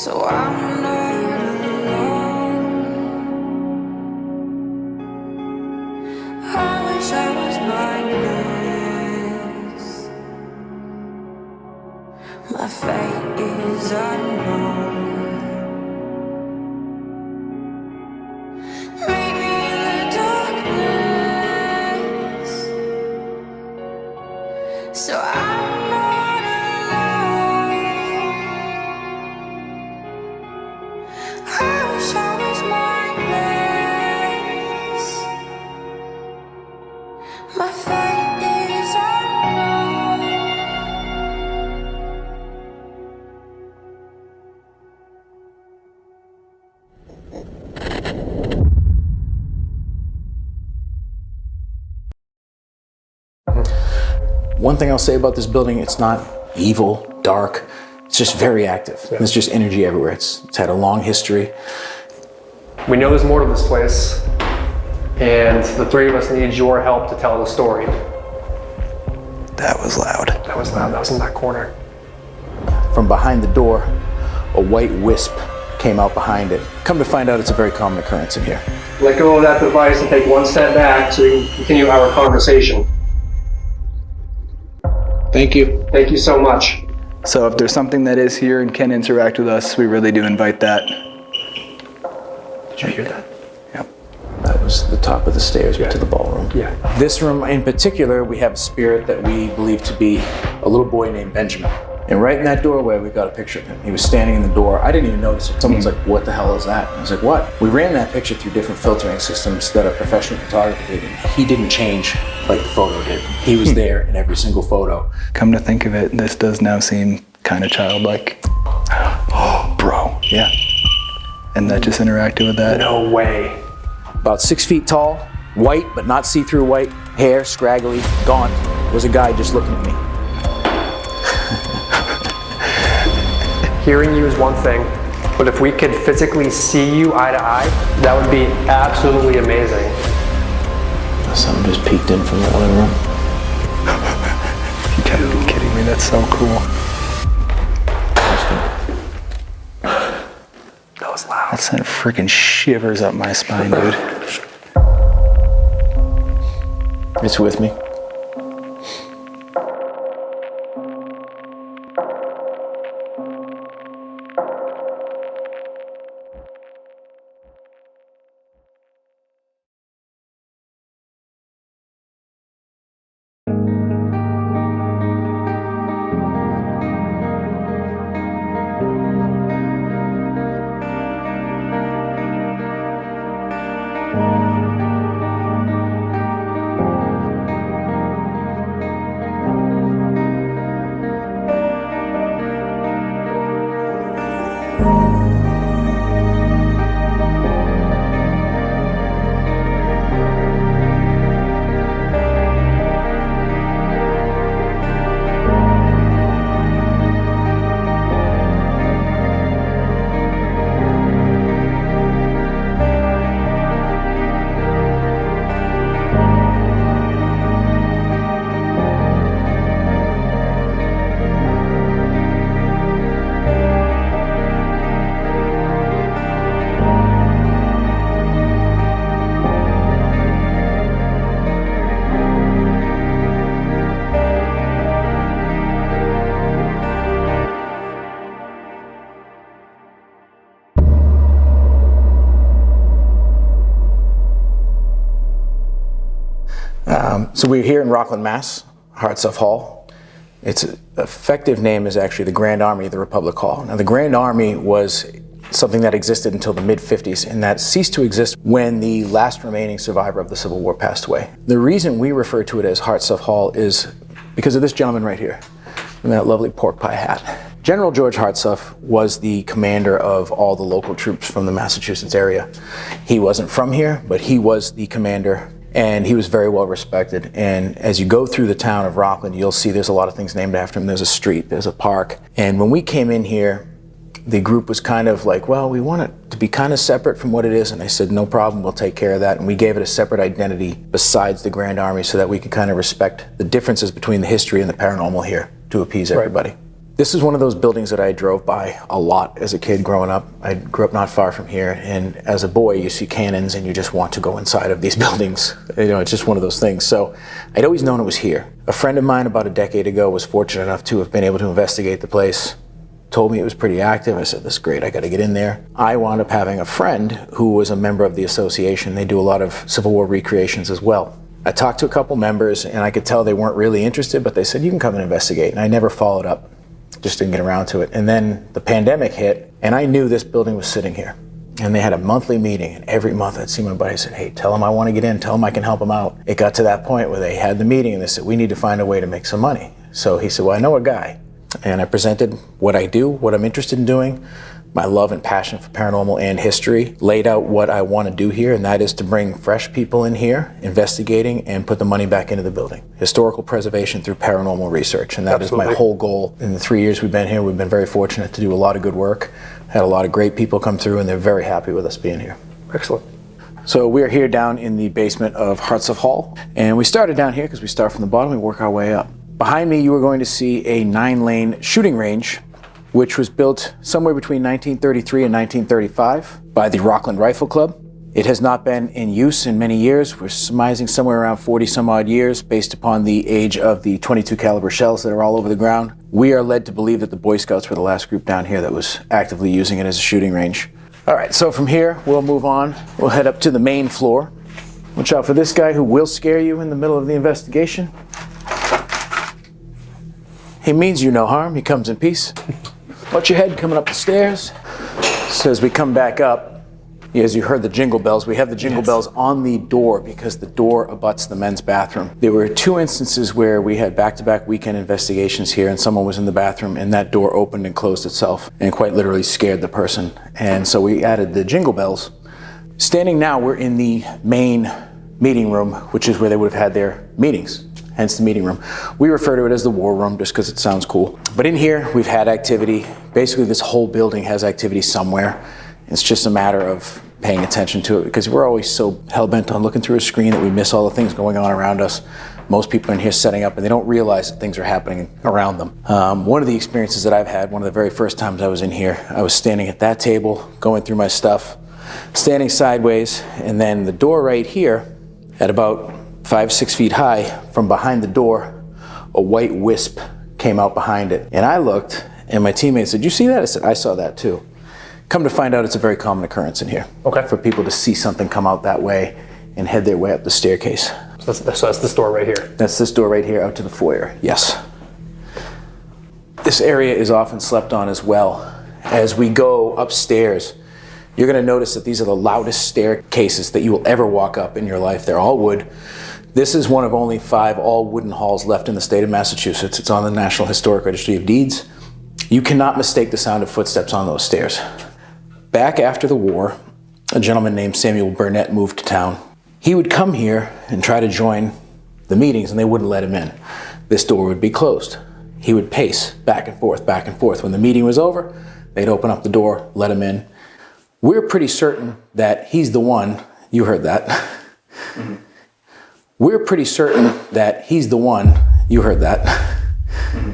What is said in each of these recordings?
so I'm not alone. I wish I was mindless. My fate is unknown. Meet me in the darkness, so I'm not alone. I wish I was mindless. My fate is unknown. One thing I'll say about this building, it's not evil, dark, it's just very active. Yeah. There's just energy everywhere. It's had a long history. We know there's more to this place, and the three of us need your help to tell the story. That was loud. That was loud. That was in that corner. From behind the door, a white wisp came out behind it. Come to find out, it's a very common occurrence in here. Let go of that device and take one step back so we can continue our conversation. Thank you. Thank you so much. So if there's something that is here and can interact with us, we really do invite that. Did you hear that? Yep. That was the top of the stairs to the ballroom. Yeah. This room in particular, we have a spirit that we believe to be a little boy named Benjamin. And right in that doorway, we got a picture of him. He was standing in the door. I didn't even notice it. Someone's like, what the hell is that? And I was like, what? We ran that picture through different filtering systems that a professional photographer did, and he didn't change like the photo did. He was there in every single photo. Come to think of it, this does now seem kind of childlike. Oh, bro. Yeah. And that just interacted with that. No way. About 6 feet tall, white but not see-through white, hair scraggly, gaunt, was a guy just looking at me. Hearing you is one thing, but if we could physically see you eye to eye, that would be absolutely amazing. Something just peeked in from the other room. You gotta be kidding me, that's so cool. That was loud. That sent freaking shivers up my spine, dude. It's with me. So we're here in Rockland, Mass, Hartsuff Hall. Its effective name is actually the Grand Army of the Republic Hall. Now the Grand Army was something that existed until the mid-50s, and that ceased to exist when the last remaining survivor of the Civil War passed away. The reason we refer to it as Hartsuff Hall is because of this gentleman right here, in that lovely pork pie hat. General George Hartsuff was the commander of all the local troops from the Massachusetts area. He wasn't from here, but he was the commander, and he was very well respected. And as you go through the town of Rockland, you'll see there's a lot of things named after him. There's a street, there's a park. And when we came in here, the group was kind of like, well, we want it to be kind of separate from what it is. And I said, no problem, we'll take care of that. And we gave it a separate identity besides the Grand Army so that we could kind of respect the differences between the history and the paranormal here to appease everybody. This is one of those buildings that I drove by a lot as a kid growing up. I grew up not far from here, and as a boy you see cannons and you just want to go inside of these buildings. You know, it's just one of those things. So I'd always known it was here. A friend of mine about a decade ago was fortunate enough to have been able to investigate the place. Told me it was pretty active. I said, this is great, I gotta get in there. I wound up having a friend who was a member of the association. They do a lot of Civil War recreations as well. I talked to a couple members and I could tell they weren't really interested, but they said, you can come and investigate. And I never followed up. Just didn't get around to it. And then the pandemic hit, and I knew this building was sitting here. And they had a monthly meeting, and every month I'd see my buddy say, hey, tell them I want to get in, tell them I can help them out. It got to that point where they had the meeting and they said, we need to find a way to make some money. So he said, well, I know a guy. And I presented what I do, what I'm interested in doing, my love and passion for paranormal and history, laid out what I want to do here, and that is to bring fresh people in here, investigating, and put the money back into the building. Historical preservation through paranormal research, and that is my whole goal. In the 3 years we've been here, we've been very fortunate to do a lot of good work, had a lot of great people come through, and they're very happy with us being here. Excellent. So we're here down in the basement of Hartsuff Hall, and we started down here because we start from the bottom, we work our way up. Behind me, you are going to see a 9-lane shooting range, which was built somewhere between 1933 and 1935 by the Rockland Rifle Club. It has not been in use in many years. We're surmising somewhere around 40 some odd years based upon the age of the .22 caliber shells that are all over the ground. We are led to believe that the Boy Scouts were the last group down here that was actively using it as a shooting range. All right, so from here, we'll move on. We'll head up to the main floor. Watch out for this guy who will scare you in the middle of the investigation. He means you no harm. He comes in peace. Watch your head coming up the stairs. So as we come back up, as you heard the jingle bells, we have the jingle bells on the door because the door abuts the men's bathroom. There were 2 instances where we had back-to-back weekend investigations here and someone was in the bathroom and that door opened and closed itself and quite literally scared the person. And so we added the jingle bells. Standing now, we're in the main meeting room, which is where they would have had their meetings. Hence the meeting room. We refer to it as the war room just because it sounds cool. But in here, we've had activity. Basically, this whole building has activity somewhere. It's just a matter of paying attention to it because we're always so hell-bent on looking through a screen that we miss all the things going on around us. Most people in here setting up and they don't realize that things are happening around them. One of the experiences that I've had, one of the very first times I was in here, I was standing at that table, going through my stuff, standing sideways, and then the door right here at about 5-6 feet high, from behind the door, a white wisp came out behind it. And I looked, and my teammate said, "You see that?" I said, "I saw that too." Come to find out, it's a very common occurrence in here. Okay. For people to see something come out that way and head their way up the staircase. So that's this door right here. That's this door right here out to the foyer, yes. This area is often slept on as well. As we go upstairs, you're gonna notice that these are the loudest staircases that you will ever walk up in your life. They're all wood. This is one of only 5 all wooden halls left in the state of Massachusetts. It's on the National Historic Registry of Deeds. You cannot mistake the sound of footsteps on those stairs. Back after the war, a gentleman named Samuel Burnett moved to town. He would come here and try to join the meetings and they wouldn't let him in. This door would be closed. He would pace back and forth, back and forth. When the meeting was over, they'd open up the door, let him in. We're pretty certain that he's the one, you heard that. Mm-hmm. We're pretty certain that he's the one, you heard that. Mm-hmm.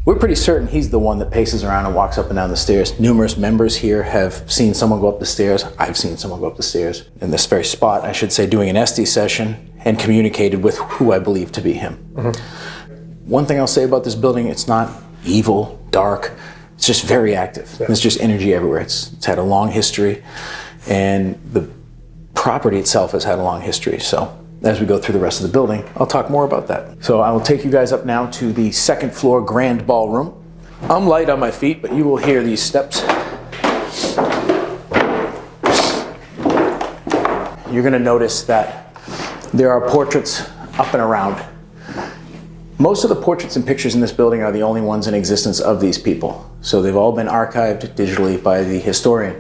We're pretty certain he's the one that paces around and walks up and down the stairs. Numerous members here have seen someone go up the stairs. I've seen someone go up the stairs in this very spot, I should say, doing an SD session and communicated with who I believe to be him. Mm-hmm. One thing I'll say about this building, it's not evil, dark, it's just very active. Yeah. There's just energy everywhere. It's had a long history and the property itself has had a long history. So as we go through the rest of the building, I'll talk more about that. So I will take you guys up now to the 2nd floor grand ballroom. I'm light on my feet, but you will hear these steps. You're gonna notice that there are portraits up and around. Most of the portraits and pictures in this building are the only ones in existence of these people. So they've all been archived digitally by the historian.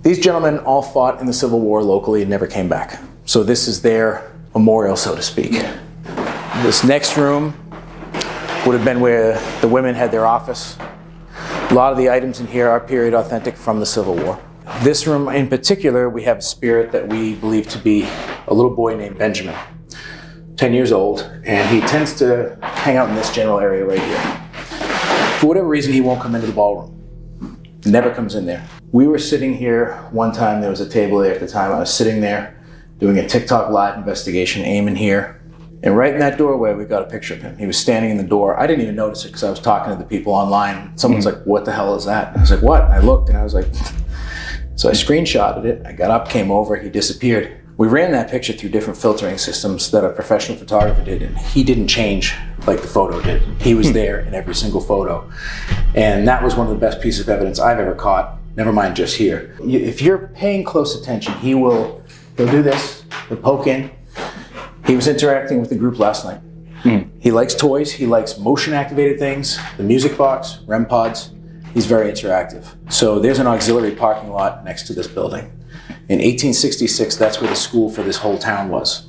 These gentlemen all fought in the Civil War locally and never came back. So this is their memorial, so to speak. This next room would have been where the women had their office. A lot of the items in here are period authentic from the Civil War. This room in particular, we have a spirit that we believe to be a little boy named Benjamin, 10 years old, and he tends to hang out in this general area right here. For whatever reason, he won't come into the ballroom. Never comes in there. We were sitting here one time, there was a table there at the time. I was sitting there doing a TikTok live investigation, aiming here. And right in that doorway, we got a picture of him. He was standing in the door. I didn't even notice it because I was talking to the people online. Someone's like, what the hell is that? And I was like, what? And I looked and I was like, so I screenshotted it. I got up, came over, he disappeared. We ran that picture through different filtering systems that a professional photographer did, and he didn't change like the photo did. He was there in every single photo. And that was one of the best pieces of evidence I've ever caught, never mind just here. If you're paying close attention, he'll do this, he'll poke in. He was interacting with the group last night. He likes toys, he likes motion activated things, the music box, REM pods. He's very interactive. So there's an auxiliary parking lot next to this building. In 1866, that's where the school for this whole town was.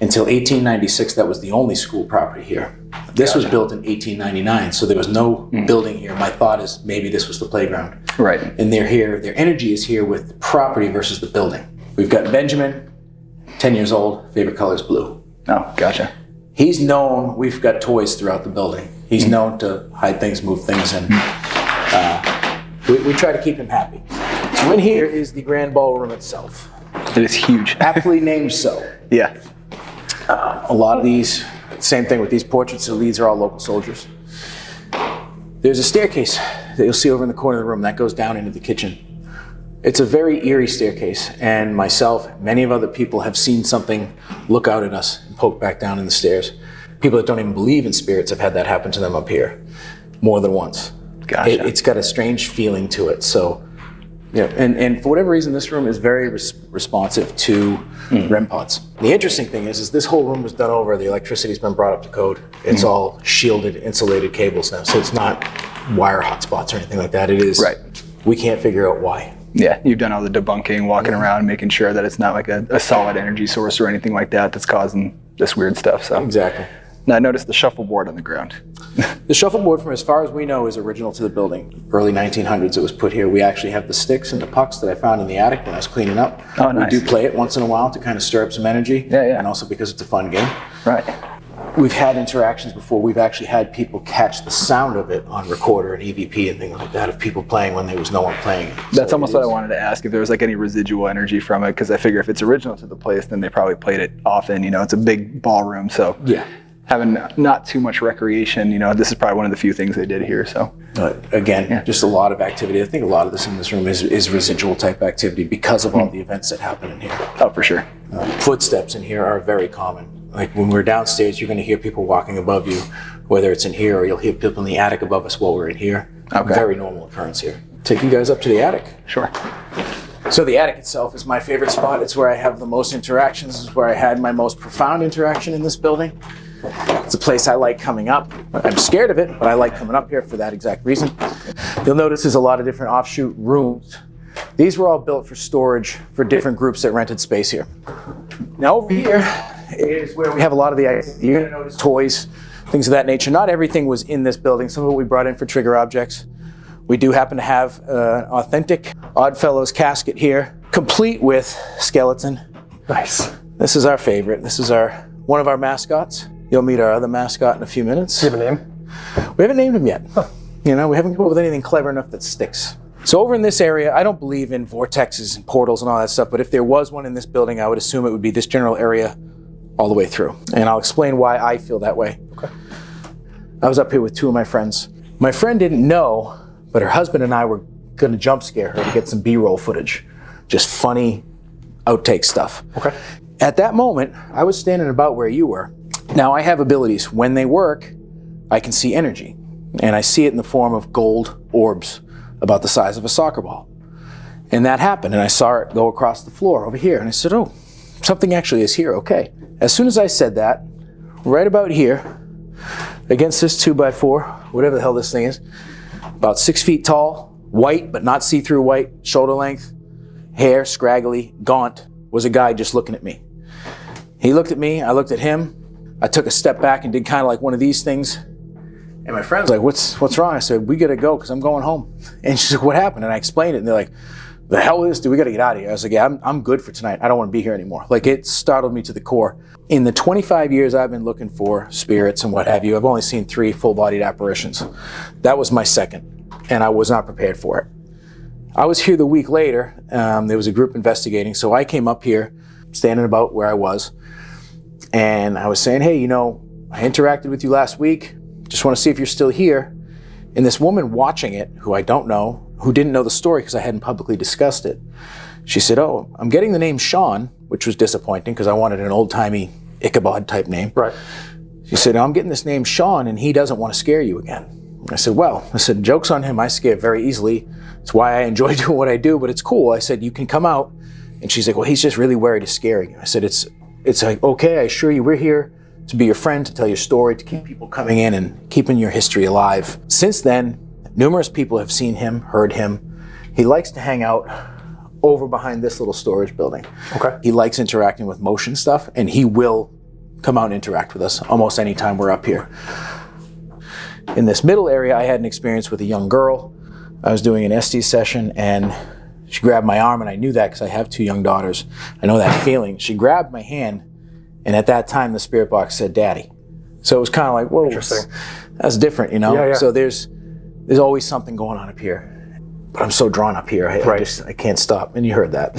Until 1896, that was the only school property here. This was built in 1899, so there was no building here. My thought is maybe this was the playground. Right. And they're here, their energy is here with the property versus the building. We've got Benjamin, 10 years old, favorite color is blue. Oh, gotcha. He's known, we've got toys throughout the building. He's known to hide things, move things, and we try to keep him happy. So in here is the grand ballroom itself. It is huge. Aptly named so. Yeah. A lot of these, same thing with these portraits, the leads are all local soldiers. There's a staircase that you'll see over in the corner of the room that goes down into the kitchen. It's a very eerie staircase, and myself, many of other people have seen something look out at us and poke back down in the stairs. People that don't even believe in spirits have had that happen to them up here more than once. Gotcha. It's got a strange feeling to it. So, yeah, and for whatever reason, this room is very responsive to REM pods. The interesting thing is this whole room was done over. The electricity's been brought up to code. It's all shielded, insulated cables now, so it's not wire hotspots or anything like that. It is. Right. We can't figure out why. Yeah, you've done all the debunking, walking around, making sure that it's not like a solid energy source or anything like that that's causing this weird stuff. So Exactly. Now I noticed the shuffleboard on the ground. The shuffleboard, from as far as we know, is original to the building. Early 1900s it was put here. We actually have the sticks and the pucks that I found in the attic when I was cleaning up. Oh, nice. We do play it once in a while to kind of stir up some energy. Yeah. And also because it's a fun game. Right. We've had interactions before. We've actually had people catch the sound of it on recorder and EVP and things like that of people playing when there was no one playing it. That's So almost what I wanted to ask, if there was like any residual energy from it, because I figure if it's original to the place, then they probably played it often. You know, it's a big ballroom, so Yeah. having not too much recreation, you know, this is probably one of the few things they did here. So Again, just a lot of activity. I think a lot of this in this room is residual type activity because of all the events that happen in here. oh, for sure. Footsteps in here are very common. Like when we're downstairs, you're going to hear people walking above you, whether it's in here or you'll hear people in the attic above us while we're in here. Okay. Very normal occurrence here. Take you guys up to the attic. Sure. So the attic itself is my favorite spot. It's where I have the most interactions. It's where I had my most profound interaction in this building. It's a place I like coming up. I'm scared of it, but I like coming up here for that exact reason. You'll notice there's a lot of different offshoot rooms. These were all built for storage for different groups that rented space here. Now over here is where we have a lot of the, you're gonna notice toys, things of that nature. Not everything was in this building. Some of it we brought in for trigger objects. We do happen to have an authentic Oddfellows casket here, complete with skeleton. Nice. This is our favorite. This is one of our mascots. You'll meet our other mascot in a few minutes. Do you have a name? We haven't named him yet. You know, we haven't come up with anything clever enough that sticks. So over in this area, I don't believe in vortexes and portals and all that stuff, but if there was one in this building, I would assume it would be this general area all the way through. And I'll explain why I feel that way. Okay. I was up here with two of my friends. My friend didn't know, but her husband and I were gonna jump scare her to get some B-roll footage. Just funny outtake stuff. Okay. At that moment, I was standing about where you were. Now I have abilities. When they work, I can see energy. And I see it in the form of gold orbs about the size of a soccer ball. And that happened, and I saw it go across the floor over here. And I said, oh, something actually is here, okay. As soon as I said that, right about here, against this 2x4, whatever the hell this thing is, about 6 feet tall, white, but not see-through white, shoulder length, hair, scraggly, gaunt, was a guy just looking at me. He looked at me, I looked at him, I took a step back and did kind of like one of these things. And my friend's like, what's wrong? I said, we gotta go because I'm going home. And she's like, what happened? And I explained it and they're like, the hell is this? Do we got to get out of here? I was like, yeah, I'm good for tonight. I don't want to be here anymore. Like, it startled me to the core. In the 25 years I've been looking for spirits and what have you, I've only seen 3 full-bodied apparitions. That was my second, and I was not prepared for it. I was here the week later. There was a group investigating, so I came up here, standing about where I was, and I was saying, hey, you know, I interacted with you last week. Just want to see if you're still here. And this woman watching it, who I don't know, who didn't know the story because I hadn't publicly discussed it, she said, oh, I'm getting the name Sean, which was disappointing because I wanted an old-timey Ichabod type name. Right. She said, I'm getting this name Sean and he doesn't want to scare you again. I said, well, joke's on him. I scare very easily. It's why I enjoy doing what I do, but it's cool. I said, you can come out. And she's like, well, he's just really worried he's scaring you. I said, it's like, okay, I assure you we're here to be your friend, to tell your story, to keep people coming in and keeping your history alive. Since then, numerous people have seen him, heard him. He likes to hang out over behind this little storage building. Okay. He likes interacting with motion stuff, and he will come out and interact with us almost any time we're up here. In this middle area, I had an experience with a young girl. I was doing an SD session, and she grabbed my arm, and I knew that because I have 2 young daughters. I know that feeling. She grabbed my hand, and at that time, the spirit box said, Daddy. So it was kind of like, whoa, Interesting. That's different, you know? Yeah, yeah. So there's always something going on up here. But I'm so drawn up here, I can't stop. And you heard that.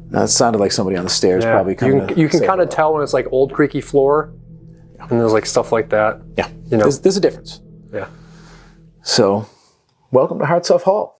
Now, it sounded like somebody on the stairs probably coming You can kind of tell when it's like old creaky floor, and there's like stuff like that. Yeah, you know. there's a difference. Yeah. So, welcome to Hartsuff Hall.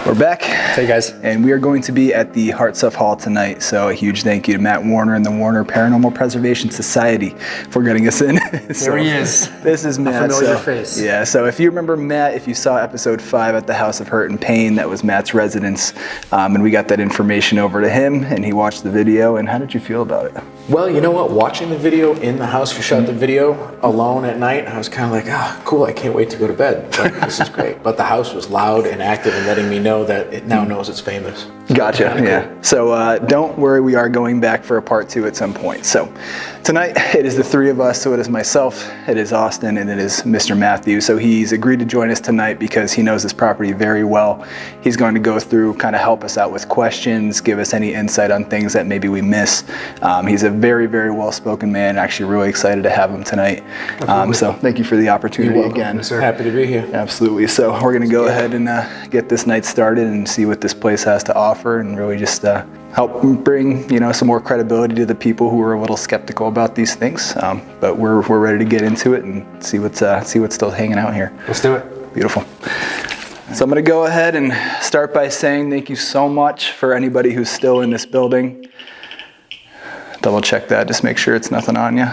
We're back. Hey guys. And we are going to be at the Hartsuff Hall tonight. So a huge thank you to Matt Warner and the Warner Paranormal Preservation Society for getting us in. There he is. This is Matt. A familiar face. Yeah, so if you remember Matt, if you saw episode 5 at the House of Hurt and Pain, that was Matt's residence. And we got that information over to him and he watched the video. And how did you feel about it? Well, you know what? Watching the video in the house, we shot the video alone at night. I was kind of like, cool, I can't wait to go to bed. Like, this is great. But the house was loud and active and letting me know that it now knows it's famous. Gotcha, yeah. So don't worry, we are going back for a part 2 at some point. So tonight, it is the 3 of us. So it is myself, it is Austin, and it is Mr. Matthew. So he's agreed to join us tonight because he knows this property very well. He's going to go through, kind of help us out with questions, give us any insight on things that maybe we miss. He's a very, very well-spoken man. Actually really excited to have him tonight. So thank you for the opportunity again. Sir. Happy to be here. Absolutely. So we're going to go ahead and get this night started and see what this place has to offer, and really just help bring some more credibility to the people who are a little skeptical about these things. But we're ready to get into it and see what's still hanging out here. Let's do it. Beautiful. So I'm going to go ahead and start by saying thank you so much for anybody who's still in this building. Double check that, just make sure it's nothing on you.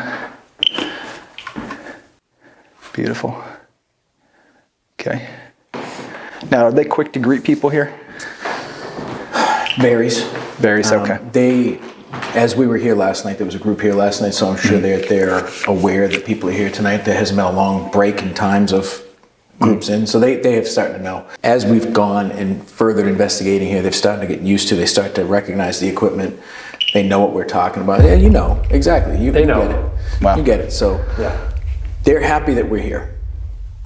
Beautiful. Okay. Now, are they quick to greet people here? Varies. Okay. As we were here last night, there was a group here last night, so I'm sure they're aware that people are here tonight. There hasn't been a long break in times of groups in, so they have started to know. As we've gone and further investigating here, they've started to get used to, they start to recognize the equipment. They know what we're talking about. Yeah, you know, exactly. They know. Get it. Wow. You get it. So they're happy that we're here.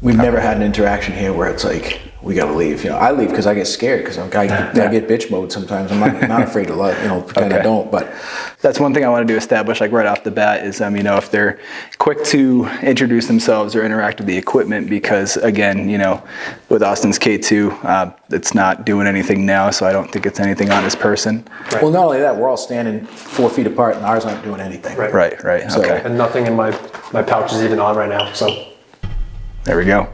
We've never had an interaction here where it's like, we gotta leave. I leave because I get scared because I get bitch mode sometimes. I'm not afraid to pretend I don't. But that's one thing I wanted to establish, like right off the bat, is if they're quick to introduce themselves or interact with the equipment, because again, with Austin's K2, it's not doing anything now, so I don't think it's anything on his person. Right. Well, not only that, we're all standing 4 feet apart, and ours aren't doing anything. Right. So, okay. And nothing in my pouch is even on right now. So. There we go.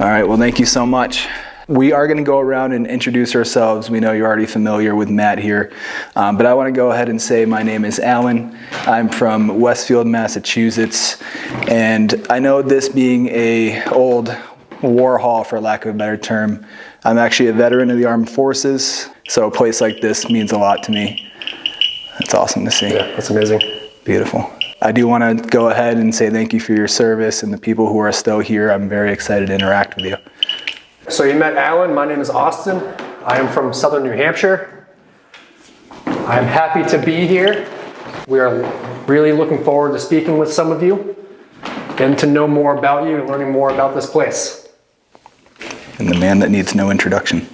All right, well, thank you so much. We are going to go around and introduce ourselves. We know you're already familiar with Matt here, but I want to go ahead and say my name is Alan. I'm from Westfield, Massachusetts, and I know this being a old war hall, for lack of a better term, I'm actually a veteran of the armed forces, so a place like this means a lot to me. That's awesome to see. Yeah, that's amazing. Beautiful. I do want to go ahead and say thank you for your service and the people who are still here. I'm very excited to interact with you. So you met Alan. My name is Austin. I am from Southern New Hampshire. I'm happy to be here. We are really looking forward to speaking with some of you. getting to know more about you and learning more about this place. And the man that needs no introduction.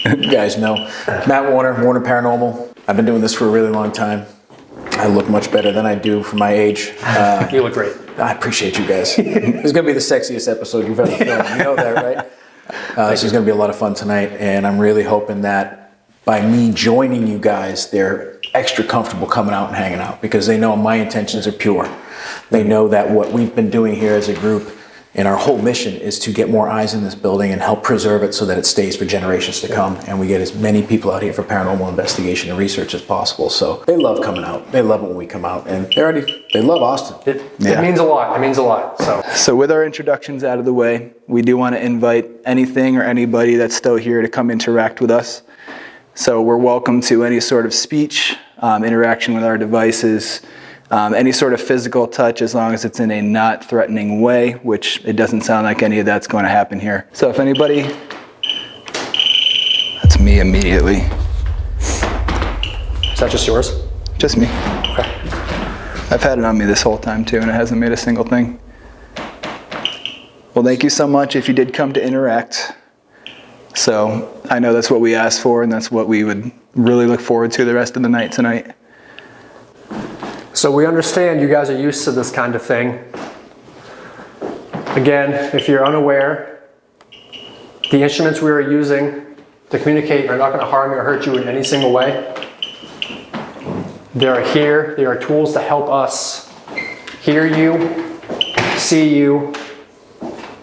You guys know Matt Warner, Warner Paranormal. I've been doing this for a really long time. I look much better than I do for my age. You look great. I appreciate you guys. This is going to be the sexiest episode you've ever filmed. You know that, right? This is going to be a lot of fun tonight, and I'm really hoping that by me joining you guys, they're extra comfortable coming out and hanging out because they know my intentions are pure. They know that what we've been doing here as a group and our whole mission is to get more eyes in this building and help preserve it so that it stays for generations to come, and we get as many people out here for paranormal investigation and research as possible. So they love coming out. They love when we come out, and they love Austin. It means a lot. It means a lot. So with our introductions out of the way, we do want to invite anything or anybody that's still here to come interact with us. So we're welcome to any sort of speech, interaction with our devices, any sort of physical touch, as long as it's in a not threatening way, which it doesn't sound like any of that's going to happen here. So if anybody, that's me immediately. Is that just yours? Just me. Okay. I've had it on me this whole time too, and it hasn't made a single thing. Well, thank you so much if you did come to interact. So I know that's what we asked for, and that's what we would really look forward to the rest of the night tonight. So we understand you guys are used to this kind of thing. Again, if you're unaware, the instruments we are using to communicate are not going to harm you or hurt you in any single way. They are here. They are tools to help us hear you, see you,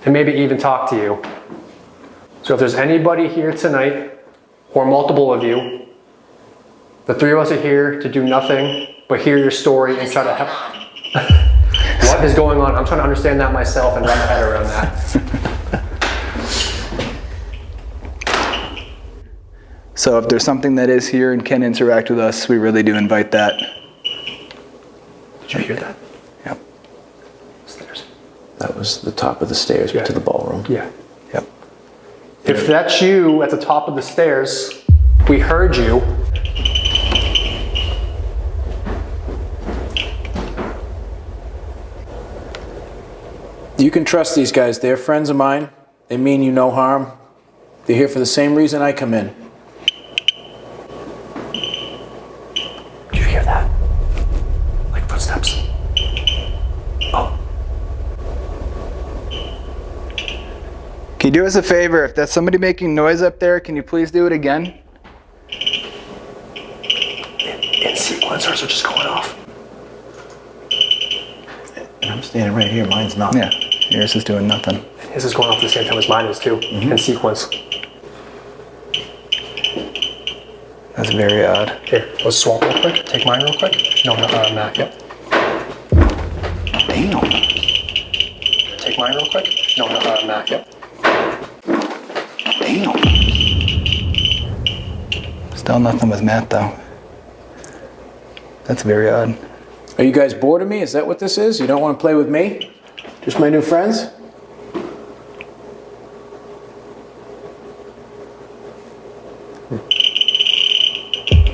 and maybe even talk to you. So if there's anybody here tonight, or multiple of you, the three of us are here to do nothing but hear your story and try to help. What is going on? I'm trying to understand that myself and wrap my head around that. So if there's something that is here and can interact with us, we really do invite that. Did you hear that? Yep. Stairs. That was the top of the stairs to the ballroom. Yeah. Yep. If that's you at the top of the stairs, we heard you. You can trust these guys. They're friends of mine. They mean you no harm. They're here for the same reason I come in. Did you hear that? Like footsteps. Oh. Can you do us a favor? If that's somebody making noise up there, can you please do it again? In sequence, ours are just going off. And I'm standing right here. Mine's not. Yeah, yours is doing nothing. And his is going off at the same time as mine is too, in sequence. That's very odd. Here, let's swap real quick. Take mine real quick. No, Matt, yep. Damn. Take mine real quick. No, Matt, yep. Damn. Still nothing with Matt though. That's very odd. Are you guys bored of me? Is that what this is? You don't want to play with me? Just my new friends?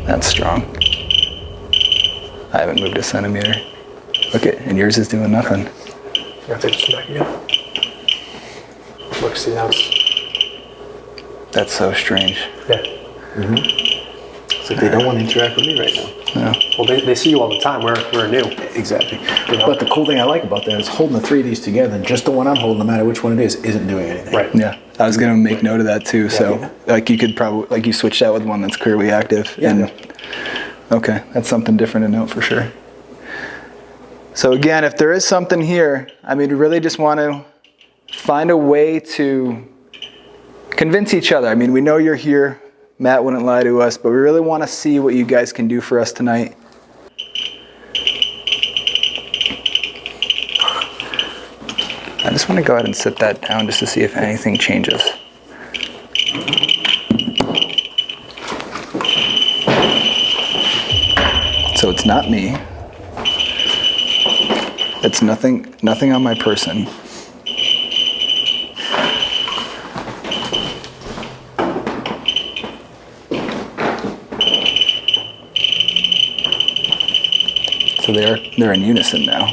That's strong. I haven't moved a centimeter. Okay, and yours is doing nothing. You gotta take this back again. Look, see now it's... That's so strange. Yeah. So they don't want to interact with me right now. No. Well, they see you all the time. We're new. Exactly. You know? But the cool thing I like about that is holding the three of these together, and just the one I'm holding, no matter which one it is, isn't doing anything. Right. Yeah, I was gonna make note of that too. So, Yeah. like, you could probably, like, you switched out with one that's clearly active. Yeah. And okay, that's something different to note for sure. So again, if there is something here, I mean, we really just want to find a way to convince each other. I mean, we know you're here. Matt wouldn't lie to us, but we really want to see what you guys can do for us tonight. I just want to go ahead and sit that down just to see if anything changes. So it's not me. It's nothing on my person. So they're in unison now.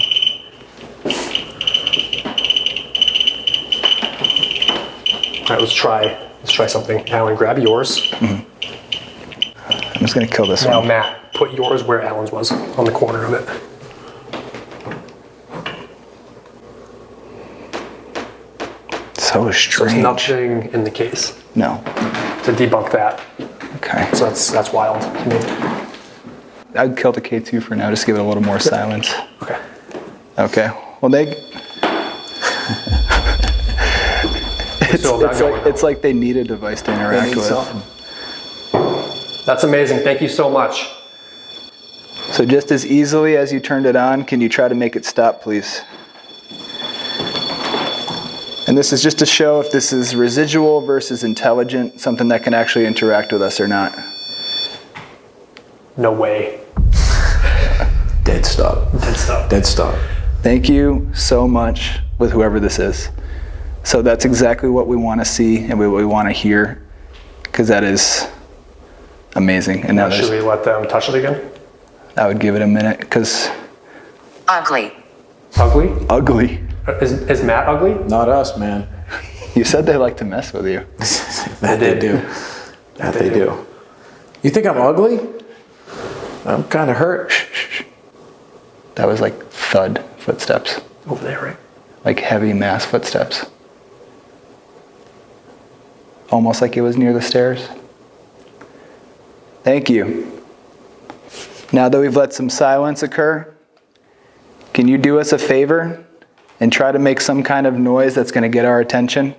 right, let's try something. Alan, grab yours. I'm just gonna kill this Now, one. Matt, put yours where Alan's was, on the corner of it. So There's strange. nothing in the case No. to debunk that. Okay. So that's wild to me. I'd kill the K2 for now, just give it a little more silence. Okay. Okay. Well, it's like they need a device to interact with. That's amazing. Thank you so much. So just as easily as you turned it on, can you try to make it stop, please? And this is just to show if this is residual versus intelligent, something that can actually interact with us or not. No way. Dead stop. Dead stop. Dead stop. Thank you so much with whoever this is. So that's exactly what we want to see and what we want to hear, because that is amazing. And now Should we let them touch it again? I would give it a minute, because Ugly. Ugly? ugly. Is Matt ugly? Not us, man. You said they like to mess with you. That they do. That they do. You think I'm ugly? I'm kind of hurt. That was like thud footsteps, Over there, right? like heavy mass footsteps. Almost like it was near the stairs. Thank you. Now that we've let some silence occur, can you do us a favor and try to make some kind of noise that's going to get our attention?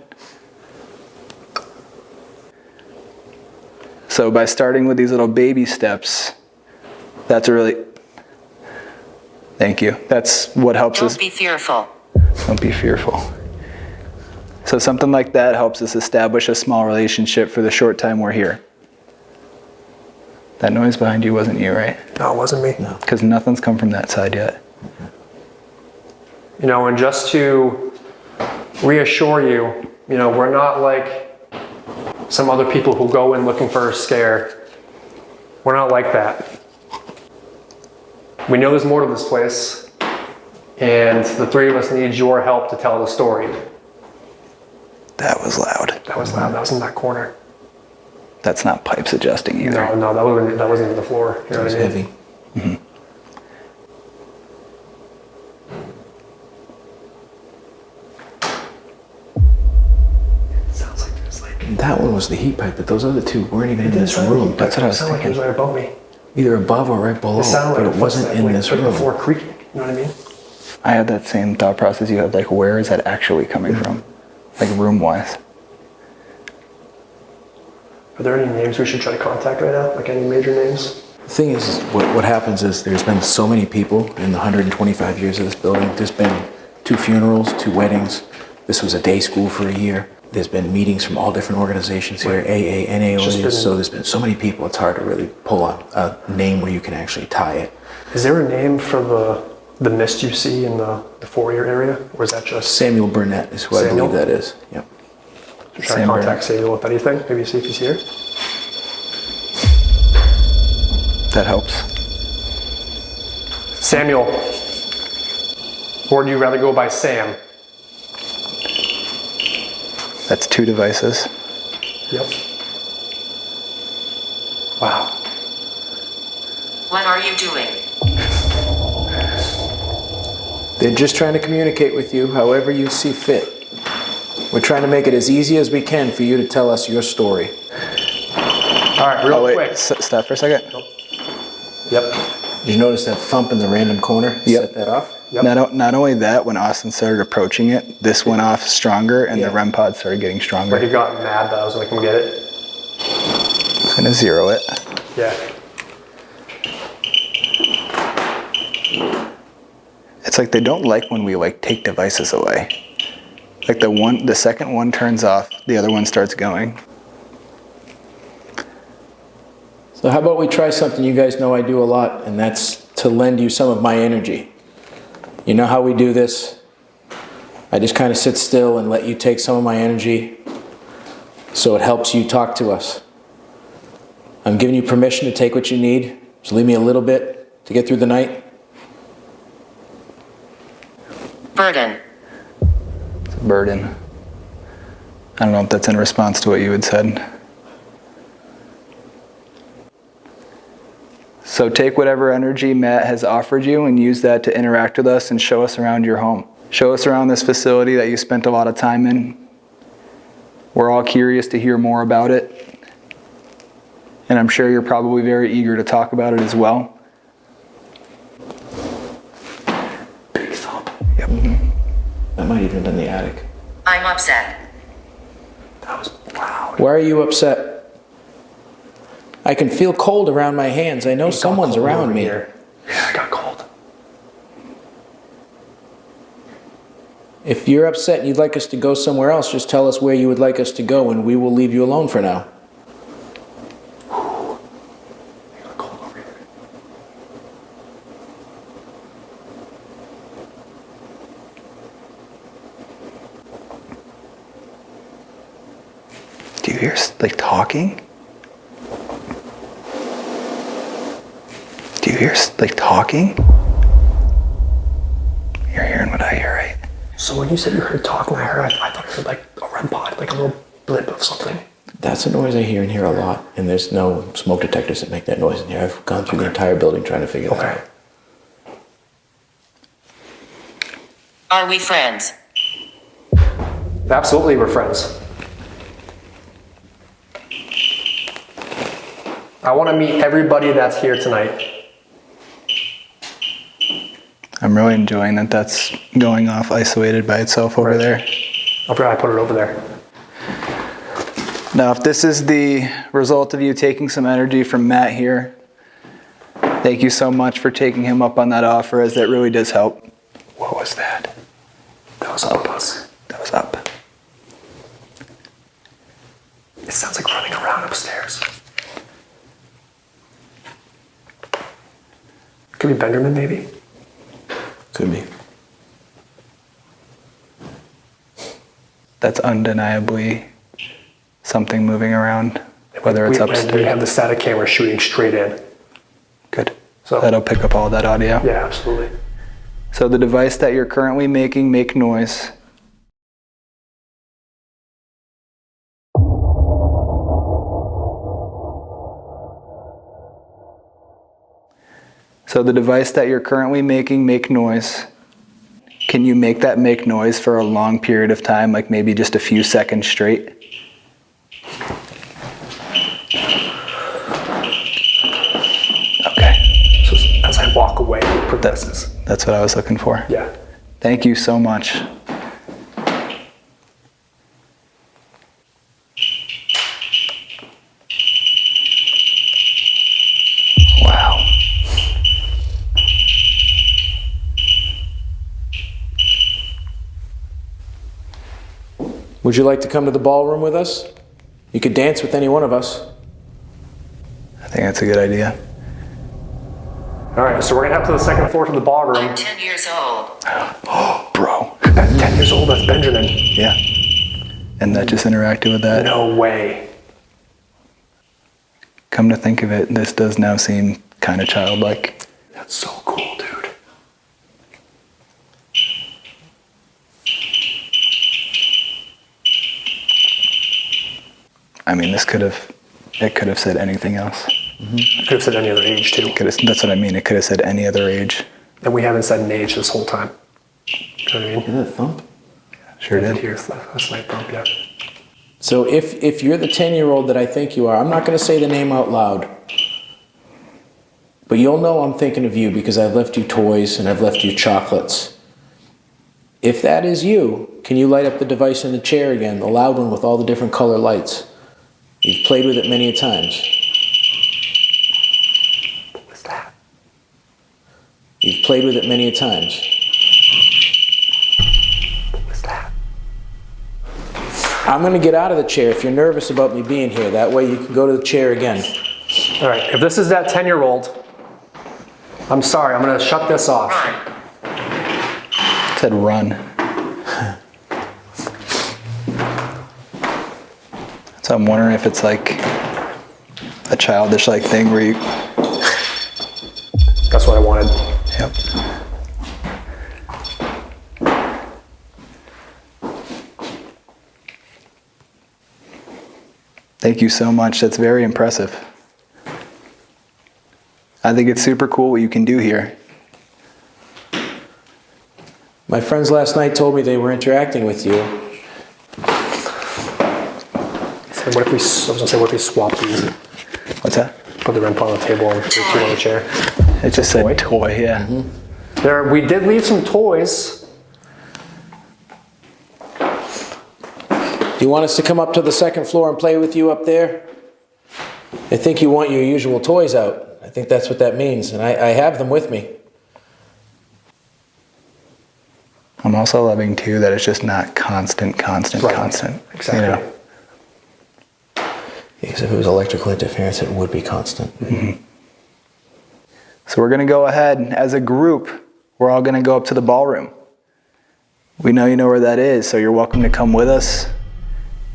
So by starting with these little baby steps, that's a really... Thank you. That's what helps us... Don't be fearful. Don't be fearful. So something like that helps us establish a small relationship for the short time we're here. That noise behind you wasn't you, right? No, it wasn't me. No. Because nothing's come from that side yet. You know, and just to reassure you, you know, we're not like some other people who go in looking for a scare. We're not like that. We know there's more to this place, and the three of us need your help to tell the story. That was loud. That was loud. That was in that corner. That's not pipes adjusting either. No, that wasn't even the floor. You know It was what I mean? heavy. Sounds like there's like. That one was the heat pipe, but those other two weren't even in this room. That's what I was It sounded like it was right above me. Either above or right below, It sounded but like it wasn't in this like the room. floor creaking. You know what I mean? I had that same thought process you had, like, where is that actually coming from? Like, room-wise. Are there any names we should try to contact right now? Like any major names? The thing is, what happens is there's been so many people in the 125 years of this building. There's been 2 funerals, 2 weddings. This was a day school for a year. There's been meetings from all different organizations here, AA, NA, so there's been so many people, it's hard to really pull a name where you can actually tie it. Is there a name for the mist you see in the foyer area? Or is that just Samuel Burnett is who I Samuel? believe that is. Yep. try to Sam contact Samuel with anything? Maybe see if he's here? That helps. Samuel. Or do you rather go by Sam? That's 2 devices. Yep. Wow. What are you doing? They're just trying to communicate with you however you see fit. We're trying to make it as easy as we can for you to tell us your story. All right, real Oh, wait. quick. Stop for a second. Yep. Did you notice that thump in the random corner? Yep. Set that off? Yep. Not only that, when Austin started approaching it, this went off stronger and the Yeah. REM pod started getting stronger. Like he got mad that I was gonna come get it. It's gonna 0 it. Yeah. It's like they don't like when we like take devices away. Like the second one turns off, the other one starts going. So how about we try something you guys know I do a lot, and that's to lend you some of my energy. You know how we do this? I just kind of sit still and let you take some of my energy so it helps you talk to us. I'm giving you permission to take what you need. Just leave me a little bit to get through the night. Burden. It's a burden. I don't know if that's in response to what you had said. So take whatever energy Matt has offered you and use that to interact with us and show us around your home. Show us around this facility that you spent a lot of time in. We're all curious to hear more about it. And I'm sure you're probably very eager to talk about it as well. Big thump. Yep. That might even have been the attic. I'm upset. That was loud. Why are you upset? I can feel cold around my hands. I know It got someone's cold around over me. here. Yeah, I got cold. If you're upset and you'd like us to go somewhere else, just tell us where you would like us to go and we will leave you alone for now. It got cold over here. Do you hear like talking? Do you hear like talking? You're hearing what I hear, right? So when you said you heard talking, I thought I heard like a REM pod, like a little blip of something. That's a noise I hear in here a lot, and there's no smoke detectors that make that noise in here. I've gone through the entire building trying to figure that out. Are we friends? Absolutely, we're friends. I want to meet everybody that's here tonight. I'm really enjoying that that's going off isolated by itself over there. I'll probably put it over there. Now, if this is the result of you taking some energy from Matt here, thank you so much for taking him up on that offer, as that really does help. What was that? That was up us. That was up. It sounds like running around upstairs. Could be Benjamin, maybe. Could be. That's undeniably something moving around, whether it's And we upstairs. have the static camera shooting straight in. Good. So That'll pick up all that audio. yeah, absolutely. So the device that you're currently making, make noise. So the device that you're currently making, make noise. Can you make that make noise for a long period of time, like maybe just a few seconds straight? Okay, So as I walk away, it progresses. that's what I was looking for. Yeah. Thank you so much. Wow. Would you like to come to the ballroom with us? You could dance with any one of us. I think that's a good idea. All right, so we're gonna have to the second floor to the ballroom. I'm 10 years old. Oh, bro. At 10 years old, that's Benjamin. Yeah. And that just interacted with that. No way. Come to think of it, this does now seem kind of childlike. That's so cool, dude. I mean, it could have said anything else. I could have said any other age too. That's what I mean. It could have said any other age. And we haven't said an age this whole time. You know what I mean? Hear that thump? Sure I did. hear a slight bump, yeah. So if you're the 10-year-old that I think you are, I'm not going to say the name out loud. But you'll know I'm thinking of you because I've left you toys and I've left you chocolates. If that is you, can you light up the device in the chair again, the loud one with all the different color lights? You've played with it many a times. What was that? You've played with it many a times. What was that? I'm going to get out of the chair if you're nervous about me being here. That way you can go to the chair again. All right, if this is that 10-year-old, I'm sorry, I'm gonna shut this off. Run. It said run. So I'm wondering if it's like a childish like thing where you. That's what I wanted. Yep. Thank you so much. That's very impressive. I think it's super cool what you can do here. My friends last night told me they were interacting with you. So what if we swap these? What's that? Put the REM pod on the table and the two on the chair. It just said toy, yeah. There, we did leave some toys. Do you want us to come up to the second floor and play with you up there? I think you want your usual toys out. I think that's what that means, and I have them with me. I'm also loving too that it's just not constant. Exactly. You know? Because if it was electrical interference, it would be constant. Mm-hmm. So we're going to go ahead, as a group, we're all going to go up to the ballroom. We know you know where that is, so you're welcome to come with us.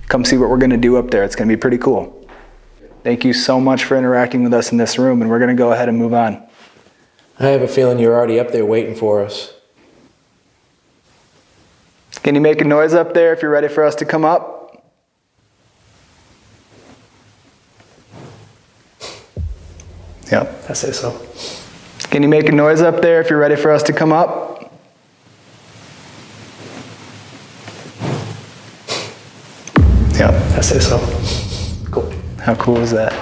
Come see what we're going to do up there. It's going to be pretty cool. Thank you so much for interacting with us in this room, and we're going to go ahead and move on. I have a feeling you're already up there waiting for us. Can you make a noise up there if you're ready for us to come up? Yep. I say so. Can you make a noise up there if you're ready for us to come up? Yep. I say so. Cool. How cool is that?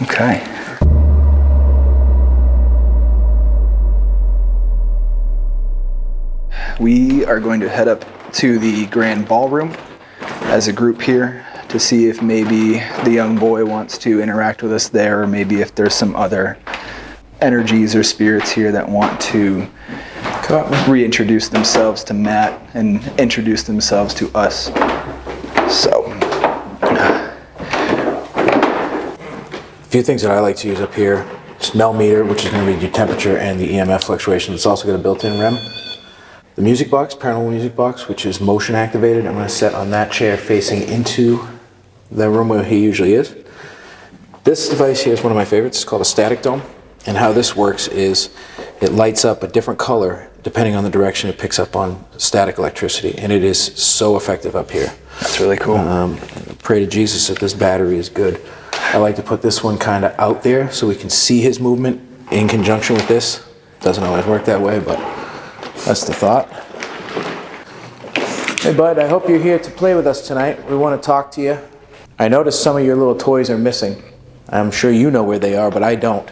Okay. We are going to head up to the grand ballroom as a group here to see if maybe the young boy wants to interact with us there, or maybe if there's some other energies or spirits here that want to reintroduce themselves to Matt and introduce themselves to us. So, A few things that I like to use up here: smell meter, which is going to read your temperature and the EMF fluctuation. It's also got a built-in REM. The music box, paranormal music box, which is motion activated. I'm going to set on that chair facing into the room where he usually is. This device here is one of my favorites. It's called a static dome. And how this works is it lights up a different color depending on the direction it picks up on static electricity. And it is so effective up here. that's really cool. Pray to Jesus that this battery is good. I like to put this one kind of out there so we can see his movement in conjunction with this. Doesn't always work that way, but that's the thought. Hey bud, I hope you're here to play with us tonight. We want to talk to you. I noticed some of your little toys are missing. I'm sure you know where they are, but I don't.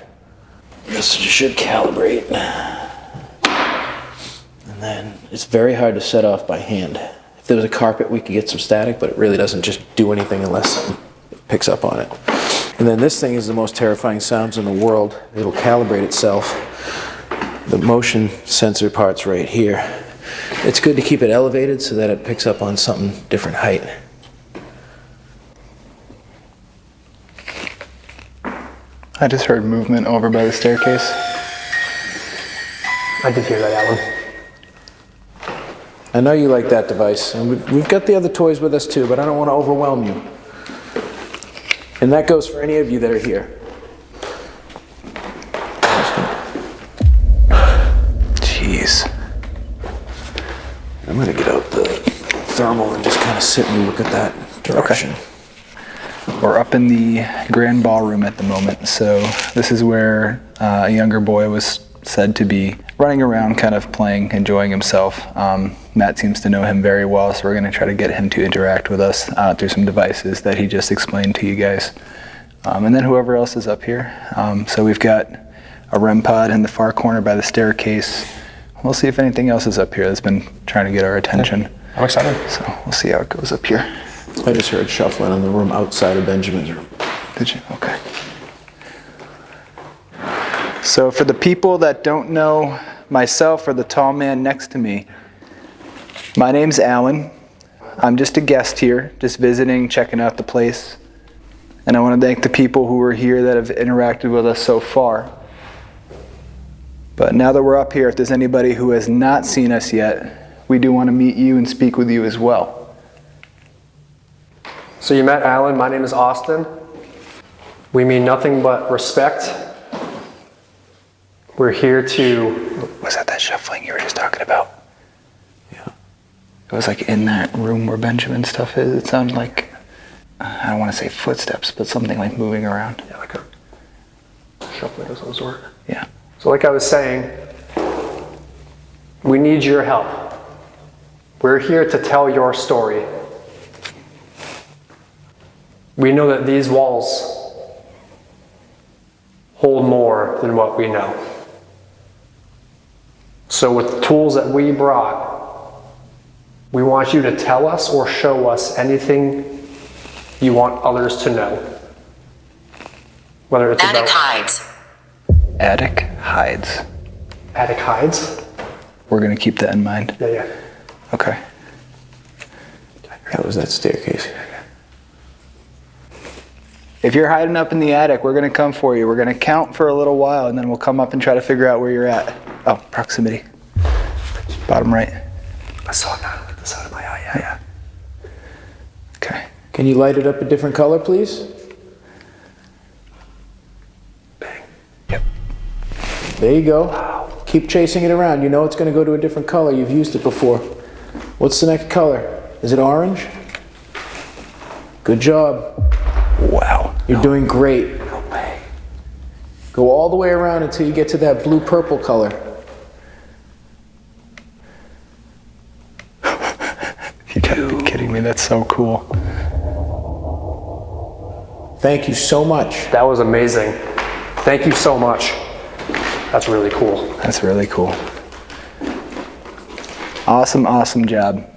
This should calibrate. And then it's very hard to set off by hand. If there was a carpet, we could get some static, but it really doesn't just do anything unless it picks up on it. And then this thing is the most terrifying sounds in the world. It'll calibrate itself. The motion sensor part's right here. It's good to keep it elevated so that it picks up on something different height. I just heard movement over by the staircase. I did hear that, Alan. I know you like that device, and we've got the other toys with us too, but I don't want to overwhelm you. And that goes for any of you that are here. Jeez. I'm going to get out the thermal and just kind of sit and look at that direction. Okay. We're up in the grand ballroom at the moment, so this is where a younger boy was said to be running around, kind of playing, enjoying himself. Matt seems to know him very well, so we're going to try to get him to interact with us through some devices that he just explained to you guys. And then whoever else is up here. So we've got a REM pod in the far corner by the staircase. We'll see if anything else is up here that's been trying to get our attention. I'm excited. So we'll see how it goes up here. I just heard shuffling in the room outside of Benjamin's room. Did you? Okay. So for the people that don't know myself or the tall man next to me, my name's Alan. I'm just a guest here, just visiting, checking out the place. And I want to thank the people who are here that have interacted with us so far. But now that we're up here, if there's anybody who has not seen us yet, we do want to meet you and speak with you as well. So you met Alan. My name is Austin. We mean nothing but respect. We're here to... Was that shuffling you were just talking about? Yeah. It was like in that room where Benjamin's stuff is. It sounded like... I don't want to say footsteps, but something like moving around. Yeah, like a shuffling of some sort. Yeah. So like I was saying, we need your help. We're here to tell your story. We know that these walls hold more than what we know. So with the tools that we brought, we want you to tell us or show us anything you want others to know. Whether it's Attic about hides. Attic hides. attic hides. We're going to keep that in mind. Yeah. Okay. That was that staircase. If you're hiding up in the attic, we're going to come for you. We're going to count for a little while, and then we'll come up and try to figure out where you're at. Oh, proximity. Bottom right. I saw that with the side of my eye. Yeah. Okay. Can you light it up a different color, please? Bang. Yep. There you go. Keep chasing it around. You know it's going to go to a different color. You've used it before. What's the next color? Is it orange? Good job. Wow. You're doing great. No way. Go all the way around until you get to that blue-purple color. You gotta be kidding me. That's so cool. Thank you so much. That was amazing. Thank you so much. That's really cool. That's really cool. Awesome job.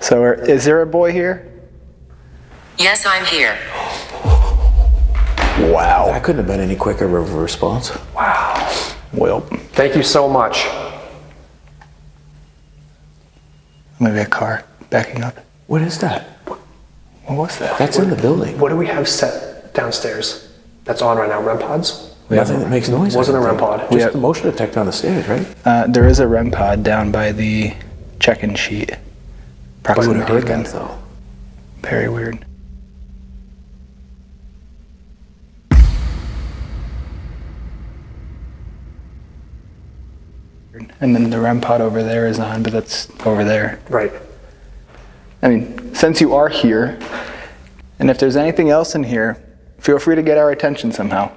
So is there a boy here? Yes, I'm here. Wow. I couldn't have been any quicker of a response. Wow. Well, Thank you so much. maybe a car backing up. What is that? What was that? That's in the building. What do we have set downstairs that's on right now? REM pods? Nothing that makes noise. Wasn't I a don't REM think. pod. Just the motion detector on the stairs, right? There is a REM pod down by the check-in sheet. We would Proximity have heard again. that though. Very weird. And then the REM pod over there is on, but that's over there. Right. I mean, since you are here, and if there's anything else in here, feel free to get our attention somehow.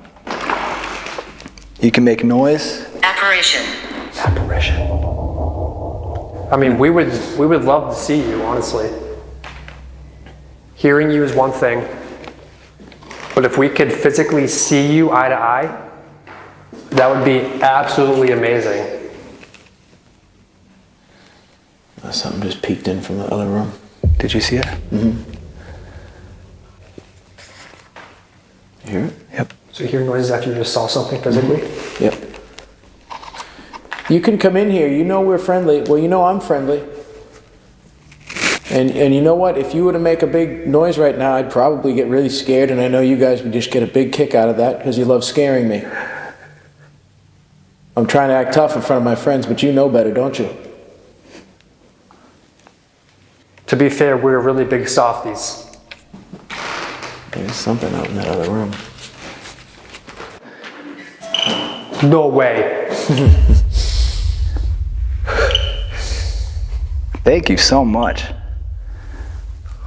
You can make noise. Apparition. Apparition. I mean, we would love to see you, honestly. Hearing you is one thing, but if we could physically see you eye to eye, that would be absolutely amazing. Something just peeked in from the other room. Did you see it? You hear it? Yep. So you hear noises after you just saw something physically? Yep. You can come in here. You know we're friendly. Well, you know I'm friendly. And you know what? If you were to make a big noise right now, I'd probably get really scared, and I know you guys would just get a big kick out of that because you love scaring me. I'm trying to act tough in front of my friends, but you know better, don't you? To be fair, we're really big softies. There's something out in that other room. No way. Thank you so much.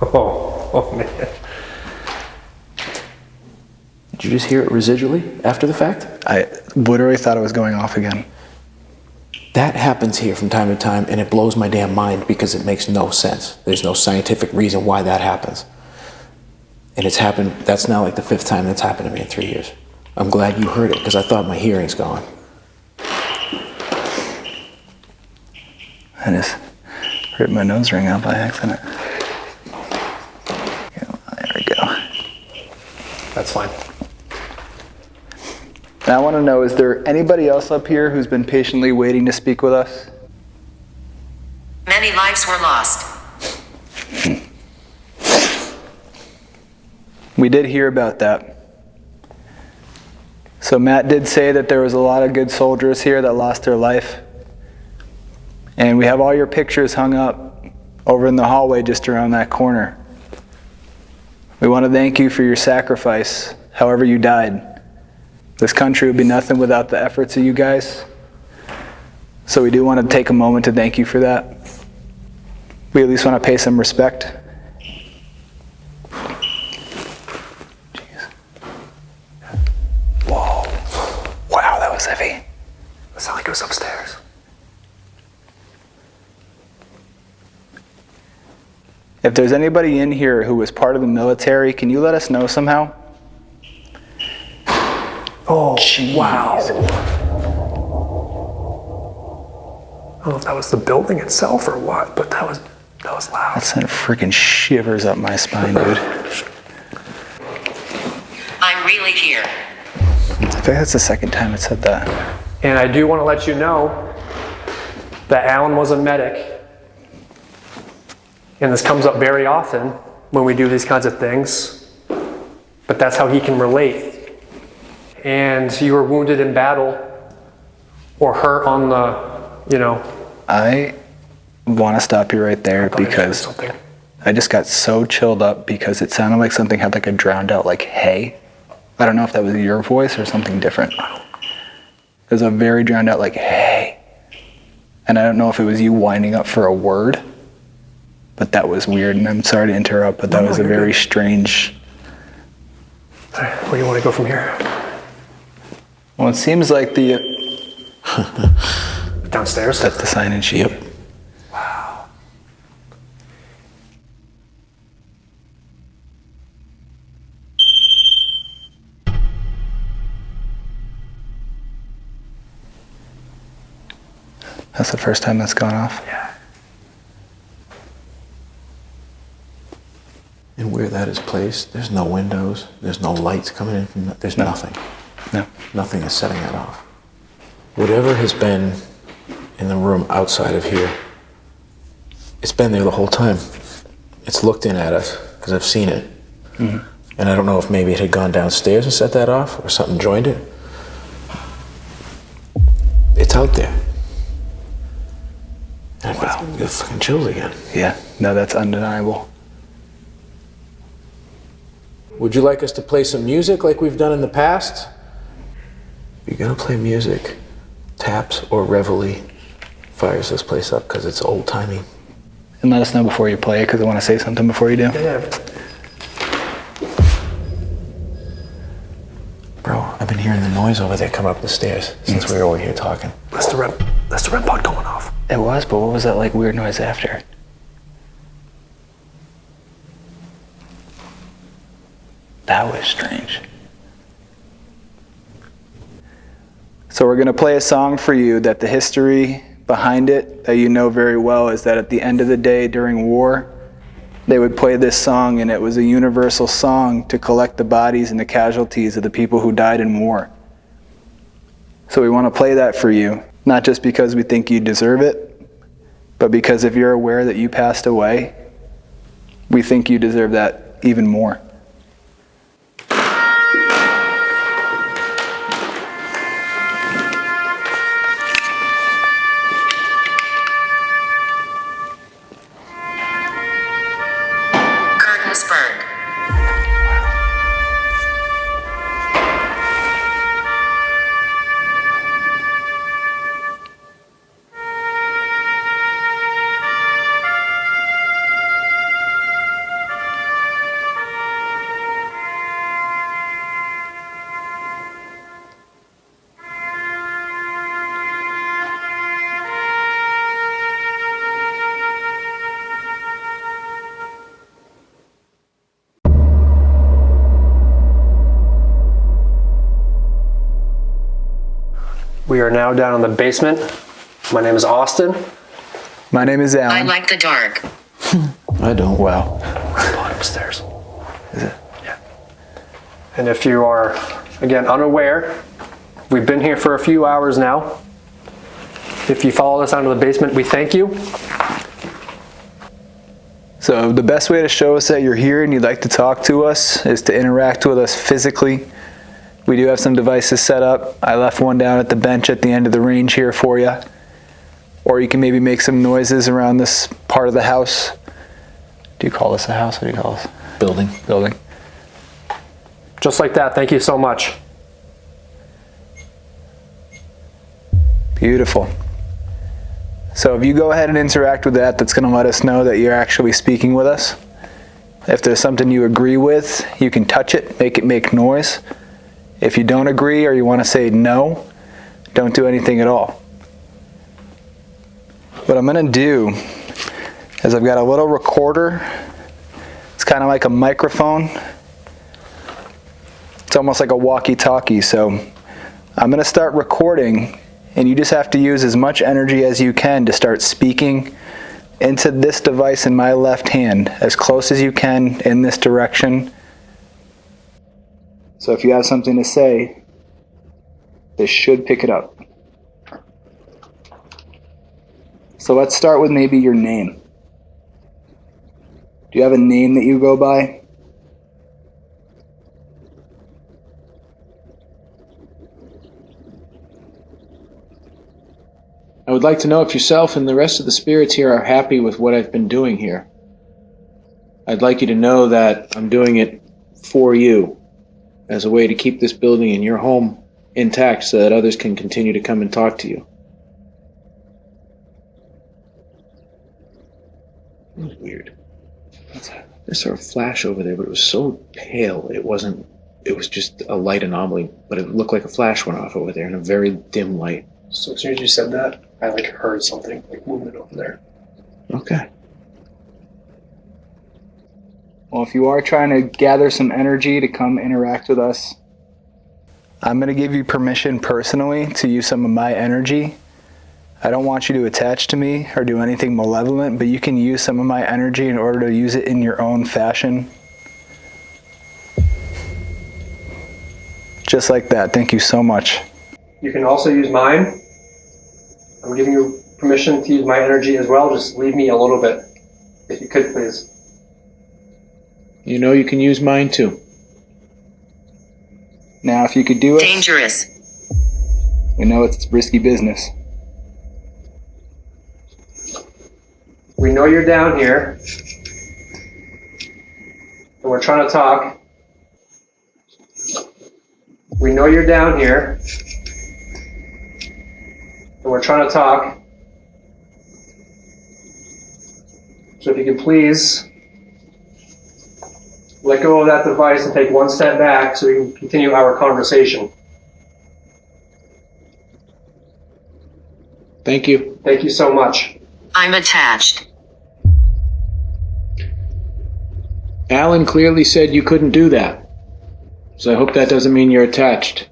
Oh man. Did you just hear it residually after the fact? I literally thought it was going off again. That happens here from time to time, and it blows my damn mind because it makes no sense. There's no scientific reason why that happens. And it's happened, that's now like the 5th time that's happened to me in 3 years. I'm glad you heard it because I thought my hearing's gone. I just ripped my nose ring out by accident. Yeah, there we go. That's fine. And I want to know, is there anybody else up here who's been patiently waiting to speak with us? Many lives were lost. We did hear about that. So Matt did say that there was a lot of good soldiers here that lost their life. And we have all your pictures hung up over in the hallway just around that corner. We want to thank you for your sacrifice, however you died. This country would be nothing without the efforts of you guys. So we do want to take a moment to thank you for that. We at least want to pay some respect. was heavy. It sounded like it was upstairs. If there's anybody in here who was part of the military, can you let us know somehow? Oh, Jeez. wow. I don't know if that was the building itself or what, but that was loud. That sent freaking shivers up my spine, dude. I'm really here. I think that's the second time it said that. And I do want to let you know that Alan was a medic. And this comes up very often when we do these kinds of things. But that's how he can relate. And you were wounded in battle or hurt on the, I want to stop you right there because something. I just got so chilled up because it sounded like something had like a drowned out like hey. I don't know if that was your voice or something different. There's a very drowned out like hey. And I don't know if it was you winding up for a word, but that was weird. And I'm sorry to interrupt, but that was a very strange. All right, where do you want to go from here? Well, it seems like the Downstairs? that's the sign-in sheet. Yep. Wow. That's the first time that's gone off. Yeah. And where that is placed, there's no windows, there's no lights coming in from that. There's nothing. No. Nothing is setting that off. Whatever has been in the room outside of here, it's been there the whole time. It's looked in at us, because I've seen it. Mm-hmm. And I don't know if maybe it had gone downstairs and set that off, or something joined it. It's out there. And I get fucking chills again. Yeah, no, that's undeniable. Would you like us to play some music like we've done in the past? If you're gonna play music, taps or reveille fires this place up because it's old-timey. And let us know before you play it because I want to say something before you do. Yeah. Bro, I've been hearing the noise over there come up the stairs since we were over here talking. That's the REM pod going off. It was, but what was that like weird noise after? That was strange. So we're going to play a song for you that the history behind it that you know very well is that at the end of the day during war, they would play this song and it was a universal song to collect the bodies and the casualties of the people who died in war. So we want to play that for you, not just because we think you deserve it, but because if you're aware that you passed away, we think you deserve that even more. We are now down in the basement. My name is Austin. My name is Alan. I like the dark. I don't. Wow. Bottom upstairs. Is it? Yeah. And if you are, again, unaware, we've been here for a few hours now. If you follow us down to the basement, we thank you. So the best way to show us that you're here and you'd like to talk to us is to interact with us physically. We do have some devices set up. I left one down at the bench at the end of the range here for you. Or you can maybe make some noises around this part of the house. Do you call this a house? What do you call this? Building. Building. Just like that, thank you so much. Beautiful. So if you go ahead and interact with that, that's going to let us know that you're actually speaking with us. If there's something you agree with, you can touch it, make it make noise. If you don't agree or you want to say no, don't do anything at all. What I'm gonna do is I've got a little recorder. It's kind of like a microphone. It's almost like a walkie-talkie. So I'm gonna start recording, and you just have to use as much energy as you can to start speaking into this device in my left hand, as close as you can in this direction. So if you have something to say, this should pick it up. So let's start with maybe your name. Do you have a name that you go by? I would like to know if yourself and the rest of the spirits here are happy with what I've been doing here. I'd like you to know that I'm doing it for you, as a way to keep this building and your home intact so that others can continue to come and talk to you. It was weird. I saw a flash over there, but it was so pale. It was just a light anomaly, but it looked like a flash went off over there in a very dim light. So as soon as you said that, I heard something movement over there. Okay. Well, if you are trying to gather some energy to come interact with us, I'm going to give you permission personally to use some of my energy. I don't want you to attach to me or do anything malevolent, but you can use some of my energy in order to use it in your own fashion. Just like that. Thank you so much. You can also use mine. I'm giving you permission to use my energy as well. Just leave me a little bit, if you could, please. You know you can use mine too. Now, if you could do it, Dangerous. we know it's risky business. We know you're down here, and we're trying to talk. We know you're down here, and we're trying to talk. So if you could please let go of that device and take one step back so we can continue our conversation. Thank you. Thank you so much. I'm attached. Alan clearly said you couldn't do that. So I hope that doesn't mean you're attached.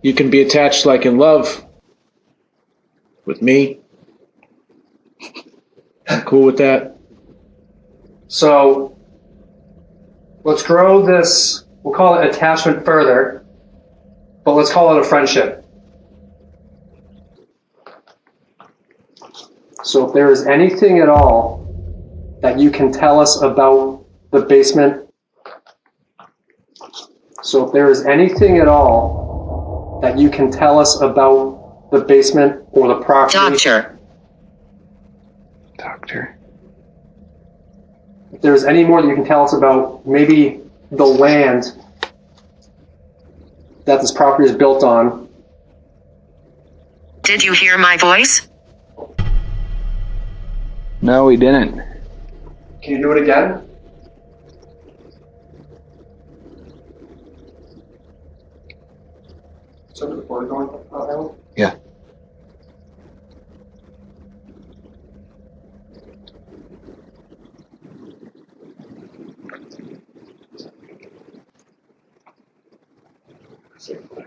You can be attached like in love. With me. I'm cool with that. So let's grow this, we'll call it attachment further, but let's call it a friendship. So if there is anything at all that you can tell us about the basement, so if there is anything at all that you can tell us about the basement or the property. Doctor. If there's any more that you can tell us about maybe the land that this property is built on. Did you hear my voice? No, we didn't. Can you do it again? So the recording going on? Yeah.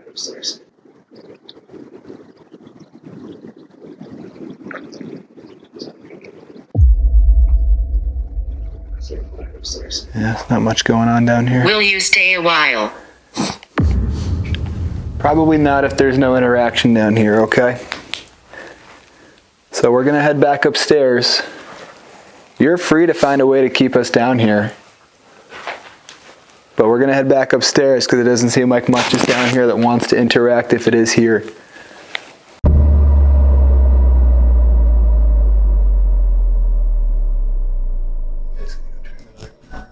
Upstairs. Upstairs. Yeah, not much going on down here. Will you stay a while? Probably not if there's no interaction down here, okay? So we're gonna head back upstairs. You're free to find a way to keep us down here. But we're gonna head back upstairs because it doesn't seem like much is down here that wants to interact if it is here.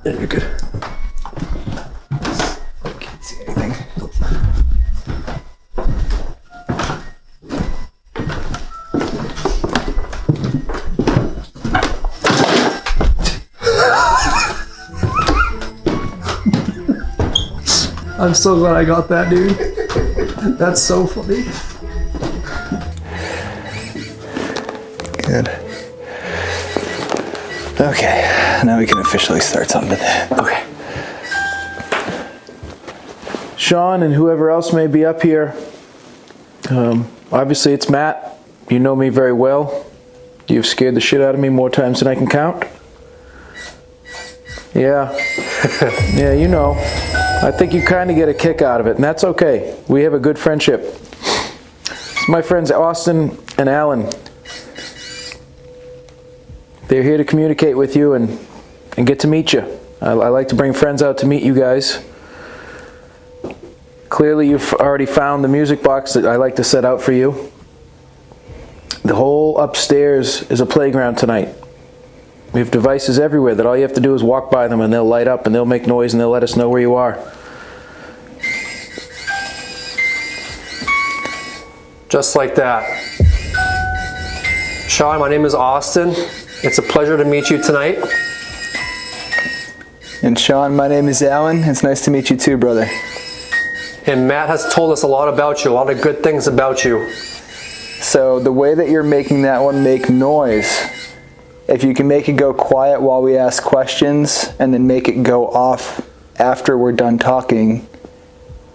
Yeah, you're good. Can't see anything. I'm so glad I got that, dude. That's so funny. Good. Okay, now we can officially start something. Okay. Sean and whoever else may be up here, obviously it's Matt. You know me very well. You've scared the shit out of me more times than I can count. Yeah. Yeah, you know. I think you kind of get a kick out of it, and that's okay. We have a good friendship. My friends Austin and Alan. They're here to communicate with you and get to meet you. I like to bring friends out to meet you guys. Clearly you've already found the music box that I like to set out for you. The whole upstairs is a playground tonight. We have devices everywhere that all you have to do is walk by them and they'll light up and they'll make noise and they'll let us know where you are. Just like that. Sean, my name is Austin. It's a pleasure to meet you tonight. And Sean, my name is Alan. It's nice to meet you too, brother. And Matt has told us a lot about you, a lot of good things about you. So the way that you're making that one make noise, if you can make it go quiet while we ask questions and then make it go off after we're done talking,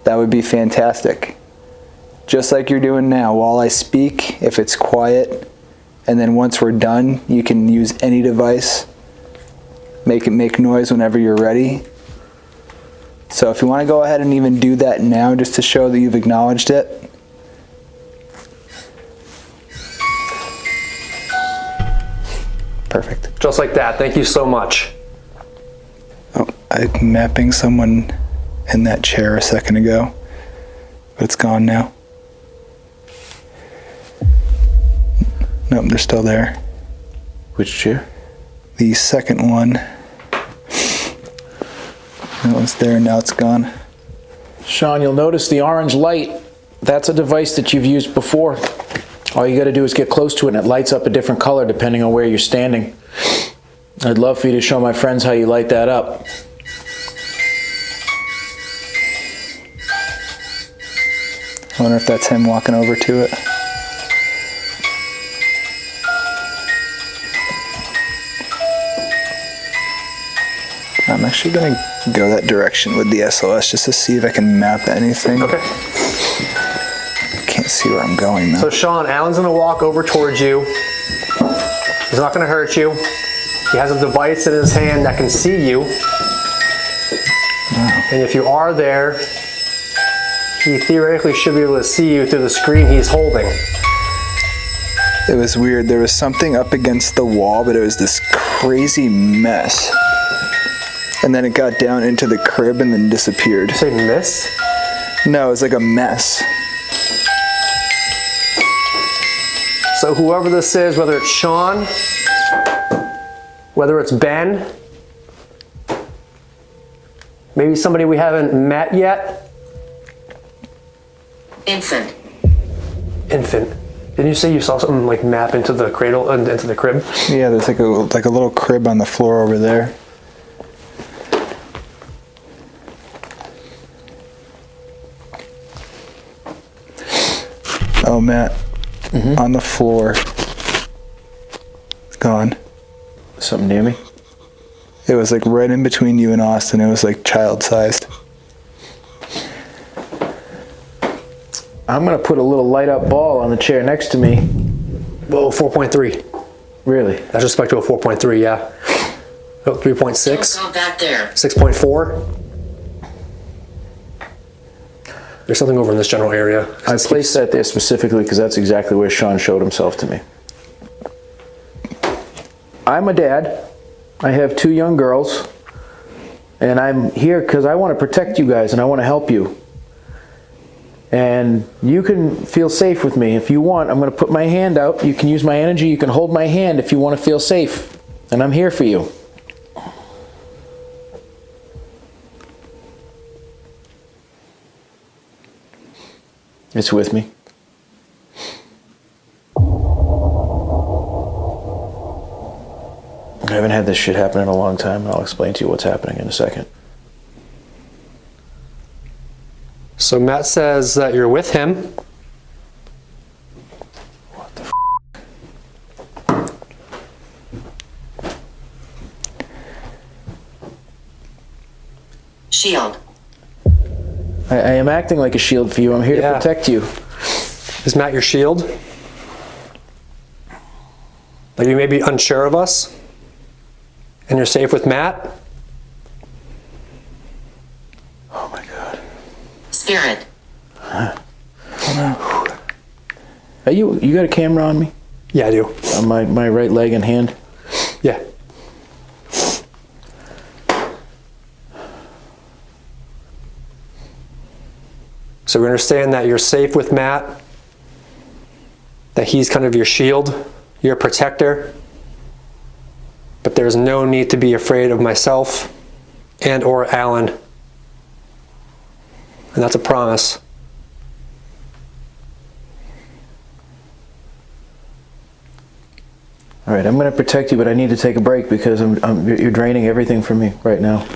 that would be fantastic. Just like you're doing now. While I speak, if it's quiet, and then once we're done, you can use any device. Make it make noise whenever you're ready. So if you want to go ahead and even do that now, just to show that you've acknowledged it. Perfect. Just like that. Thank you so much. Oh, I'm mapping someone in that chair a second ago, but it's gone now. Nope, they're still there. Which chair? The second one. That was there, now it's gone. Sean, you'll notice the orange light. That's a device that you've used before. All you got to do is get close to it and it lights up a different color depending on where you're standing. I'd love for you to show my friends how you light that up. I wonder if that's him walking over to it. I'm actually going to go that direction with the SOS just to see if I can map anything. Okay. I can't see where I'm going though. So Sean, Alan's gonna walk over towards you. He's not gonna hurt you. He has a device in his hand that can see you. Wow. And if you are there, he theoretically should be able to see you through the screen he's holding. It was weird. There was something up against the wall, but it was this crazy mess. And then it got down into the crib and then disappeared. Did you say miss? No, it was like a mess. So whoever this is, whether it's Sean, whether it's Ben, maybe somebody we haven't met yet. Infant. Infant. Didn't you say you saw something like map into the cradle and into the crib? Yeah, there's like a little crib on the floor over there. Oh, Matt, on the floor, gone. Something near me? It was like right in between you and Austin. It was like child-sized. I'm going to put a little light up ball on the chair next to me. Whoa, 4.3. Really? That's respect to a 4.3, yeah. Oh, 3.6, Don't go back there. 6.4. There's something over in this general area. I placed that there specifically because that's exactly where Sean showed himself to me. I'm a dad. I have 2 young girls. And I'm here because I want to protect you guys and I want to help you. And you can feel safe with me if you want. I'm going to put my hand out. You can use my energy. You can hold my hand if you want to feel safe. And I'm here for you. It's with me. I haven't had this shit happen in a long time, and I'll explain to you what's happening in a second. So Matt says that you're with him. What the I am acting like a shield for you. I'm here to Yeah. protect you. Is Matt your shield? Like you may be unsure of us, and you're safe with Matt? Oh my God. Spirit. Are you got a camera on me? Yeah, I do. On my right leg and hand? Yeah. So we understand that you're safe with Matt, that he's kind of your shield, your protector, but there's no need to be afraid of myself and or Alan. And that's a promise. All right, I'm going to protect you, but I need to take a break because you're draining everything from me right now.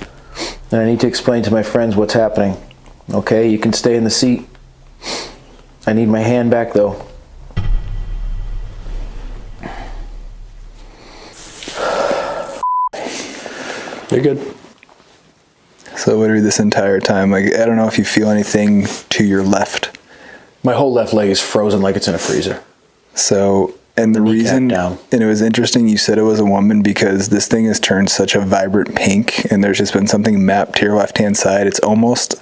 And I need to explain to my friends what's happening. Okay, you can stay in the seat. I need my hand back though. You're good. So literally this entire time, like, I don't know if you feel anything to your left. My whole left leg is frozen like it's in a freezer. So, and the reason, down. and it was interesting you said it was a woman because this thing has turned such a vibrant pink and there's just been something mapped to your left-hand side. It's almost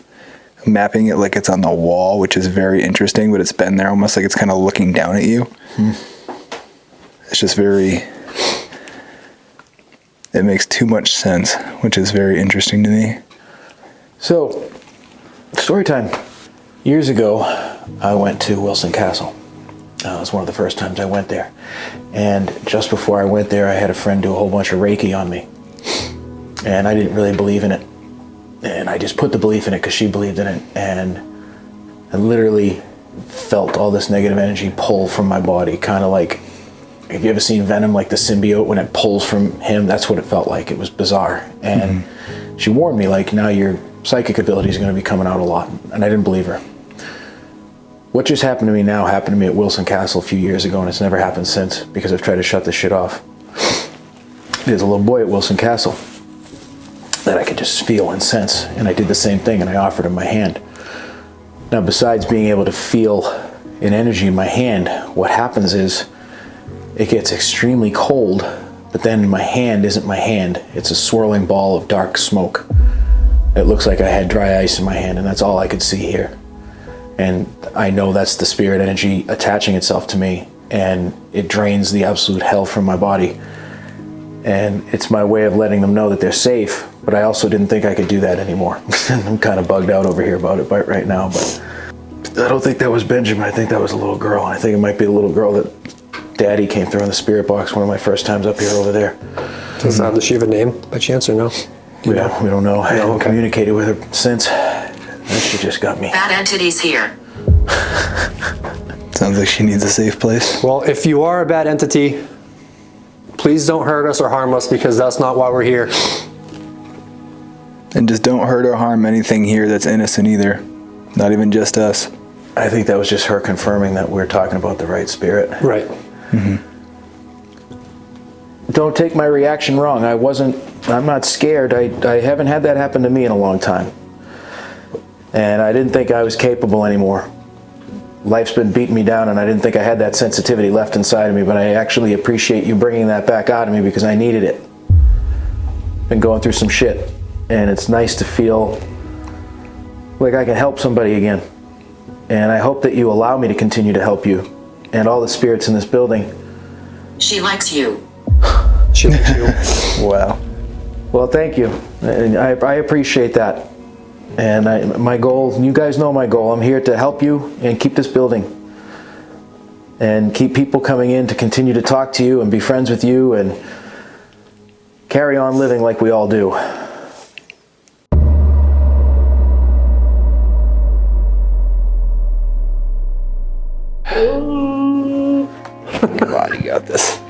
mapping it like it's on the wall, which is very interesting, but it's been there almost like it's kind of looking down at you. It's just very, it makes too much sense, which is very interesting to me. So, story time. Years ago, I went to Wilson Castle. It was one of the first times I went there. And just before I went there, I had a friend do a whole bunch of Reiki on me. And I didn't really believe in it. And I just put the belief in it because she believed in it. And I literally felt all this negative energy pull from my body. Kind of like, have you ever seen Venom, like the symbiote, when it pulls from him? That's what it felt like. It was bizarre. And she warned me, like, now your psychic ability is going to be coming out a lot. And I didn't believe her. What just happened to me now happened to me at Wilson Castle a few years ago, and it's never happened since because I've tried to shut this shit off. There's a little boy at Wilson Castle that I could just feel and sense, and I did the same thing, and I offered him my hand. Now, besides being able to feel an energy in my hand, what happens is it gets extremely cold, but then my hand isn't my hand. It's a swirling ball of dark smoke. It looks like I had dry ice in my hand, and that's all I could see here. And I know that's the spirit energy attaching itself to me, and it drains the absolute hell from my body. And it's my way of letting them know that they're safe, but I also didn't think I could do that anymore. I'm kind of bugged out over here about it right now, but I don't think that was Benjamin. I think that was a little girl. I think it might be a little girl that Daddy came through in the spirit box one of my first times up here over there. Does she have a name by chance or no? We don't know. I haven't okay. communicated with her since. She just got me. Bad entities here. Sounds like she needs a safe place. Well, if you are a bad entity, please don't hurt us or harm us because that's not why we're here. And just don't hurt or harm anything here that's innocent either. Not even just us. I think that was just her confirming that we're talking about the right spirit. Right. Don't take my reaction wrong. I'm not scared. I haven't had that happen to me in a long time. And I didn't think I was capable anymore. Life's been beating me down, and I didn't think I had that sensitivity left inside of me, but I actually appreciate you bringing that back out of me because I needed it. Been going through some shit, and it's nice to feel like I can help somebody again. And I hope that you allow me to continue to help you and all the spirits in this building. She likes you. She likes you. Wow. Well, thank you. And I appreciate that. And my goal, you guys know my goal. I'm here to help you and keep this building. And keep people coming in to continue to talk to you and be friends with you and carry on living like we all do. Come on, you got this.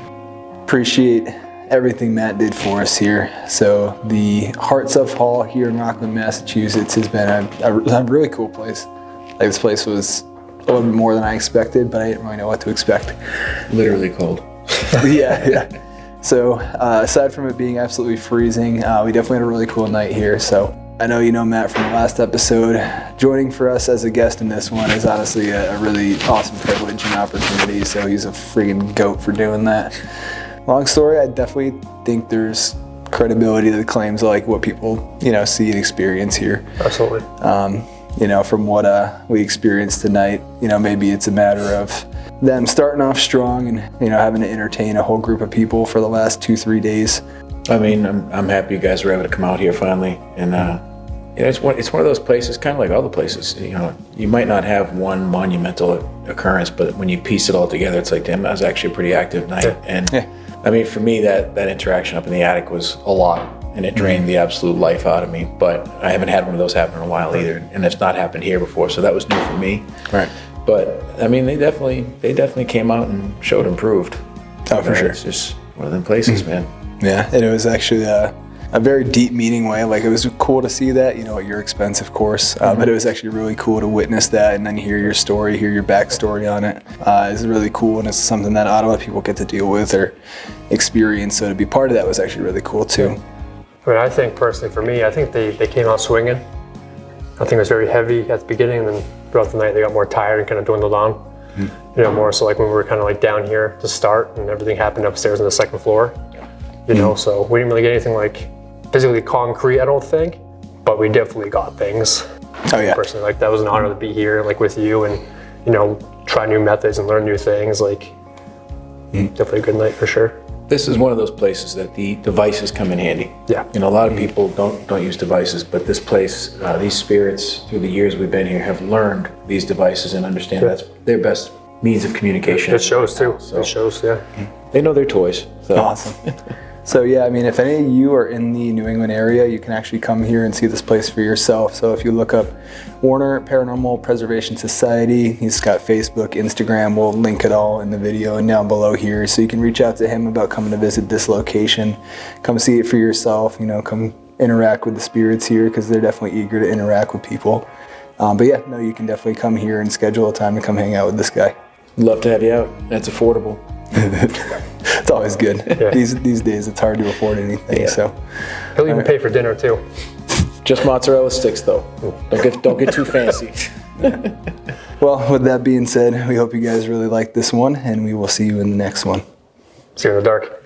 Appreciate everything Matt did for us here. So the Hartsuff Hall here in Rockland, Massachusetts has been a really cool place. Like, this place was a little bit more than I expected, but I didn't really know what to expect. Literally cold. Yeah. So aside from it being absolutely freezing, we definitely had a really cool night here. So I know you know Matt from the last episode. Joining for us as a guest in this one is honestly a really awesome privilege and opportunity, so he's a friggin' goat for doing that. Long story, I definitely think there's credibility to the claims of like what people, you know, see and experience here. Absolutely. You know, from what we experienced tonight, you know, maybe it's a matter of them starting off strong and, you know, having to entertain a whole group of people for the last 2-3 days. I mean, I'm happy you guys were able to come out here finally, and it's one of those places, kind of like all the places. You know, you might not have one monumental occurrence, but when you piece it all together, it's like, damn, that was actually a pretty active night. Yeah. And I mean, for me, that interaction up in the attic was a lot, and it drained the absolute life out of me. But I haven't had one of those happen in a while either, and it's not happened here before, so that was new for me. Right. But I mean, they definitely came out and showed improved. Oh, for sure. It's just one of them places, man. Yeah, and it was actually a very deep, meaning way. Like, it was cool to see that, you know, at your expense, of course, but it was actually really cool to witness that and then hear your story, hear your backstory on it. It's really cool, and it's something that not a lot of people get to deal with or experience, so to be part of that was actually really cool, too. I mean, I think personally for me, I think they came out swinging. I think it was very heavy at the beginning, and then throughout the night they got more tired and kind of dwindled on. You know, more so like when we were kind of like down here to start and everything happened upstairs on the second floor. You know, so we didn't really get anything like physically concrete, I don't think, but we definitely got things. Oh, yeah. Personally, like, that was an honor to be here, like, with you and, you know, try new methods and learn new things. Like, definitely a good night for sure. This is one of those places that the devices come in handy. Yeah. You know, a lot of people don't use devices, but this place, these spirits, through the years we've been here, have learned these devices and understand that's their best means of communication. It shows too. So It shows, yeah. they know their toys. So. Awesome. So yeah, I mean, if any of you are in the New England area, you can actually come here and see this place for yourself. So if you look up Warner Paranormal Preservation Society, he's got Facebook, Instagram, we'll link it all in the video and down below here. So you can reach out to him about coming to visit this location. Come see it for yourself, you know, come interact with the spirits here, because they're definitely eager to interact with people. But yeah, no, you can definitely come here and schedule a time to come hang out with this guy. Love to have you out. That's affordable. It's always good. Yeah. These days it's hard to afford anything. Yeah. So He'll even pay for dinner too. Just mozzarella sticks, though. Don't get too fancy. well, with that being said, we hope you guys really liked this one, and we will see you in the next one. See you in the dark.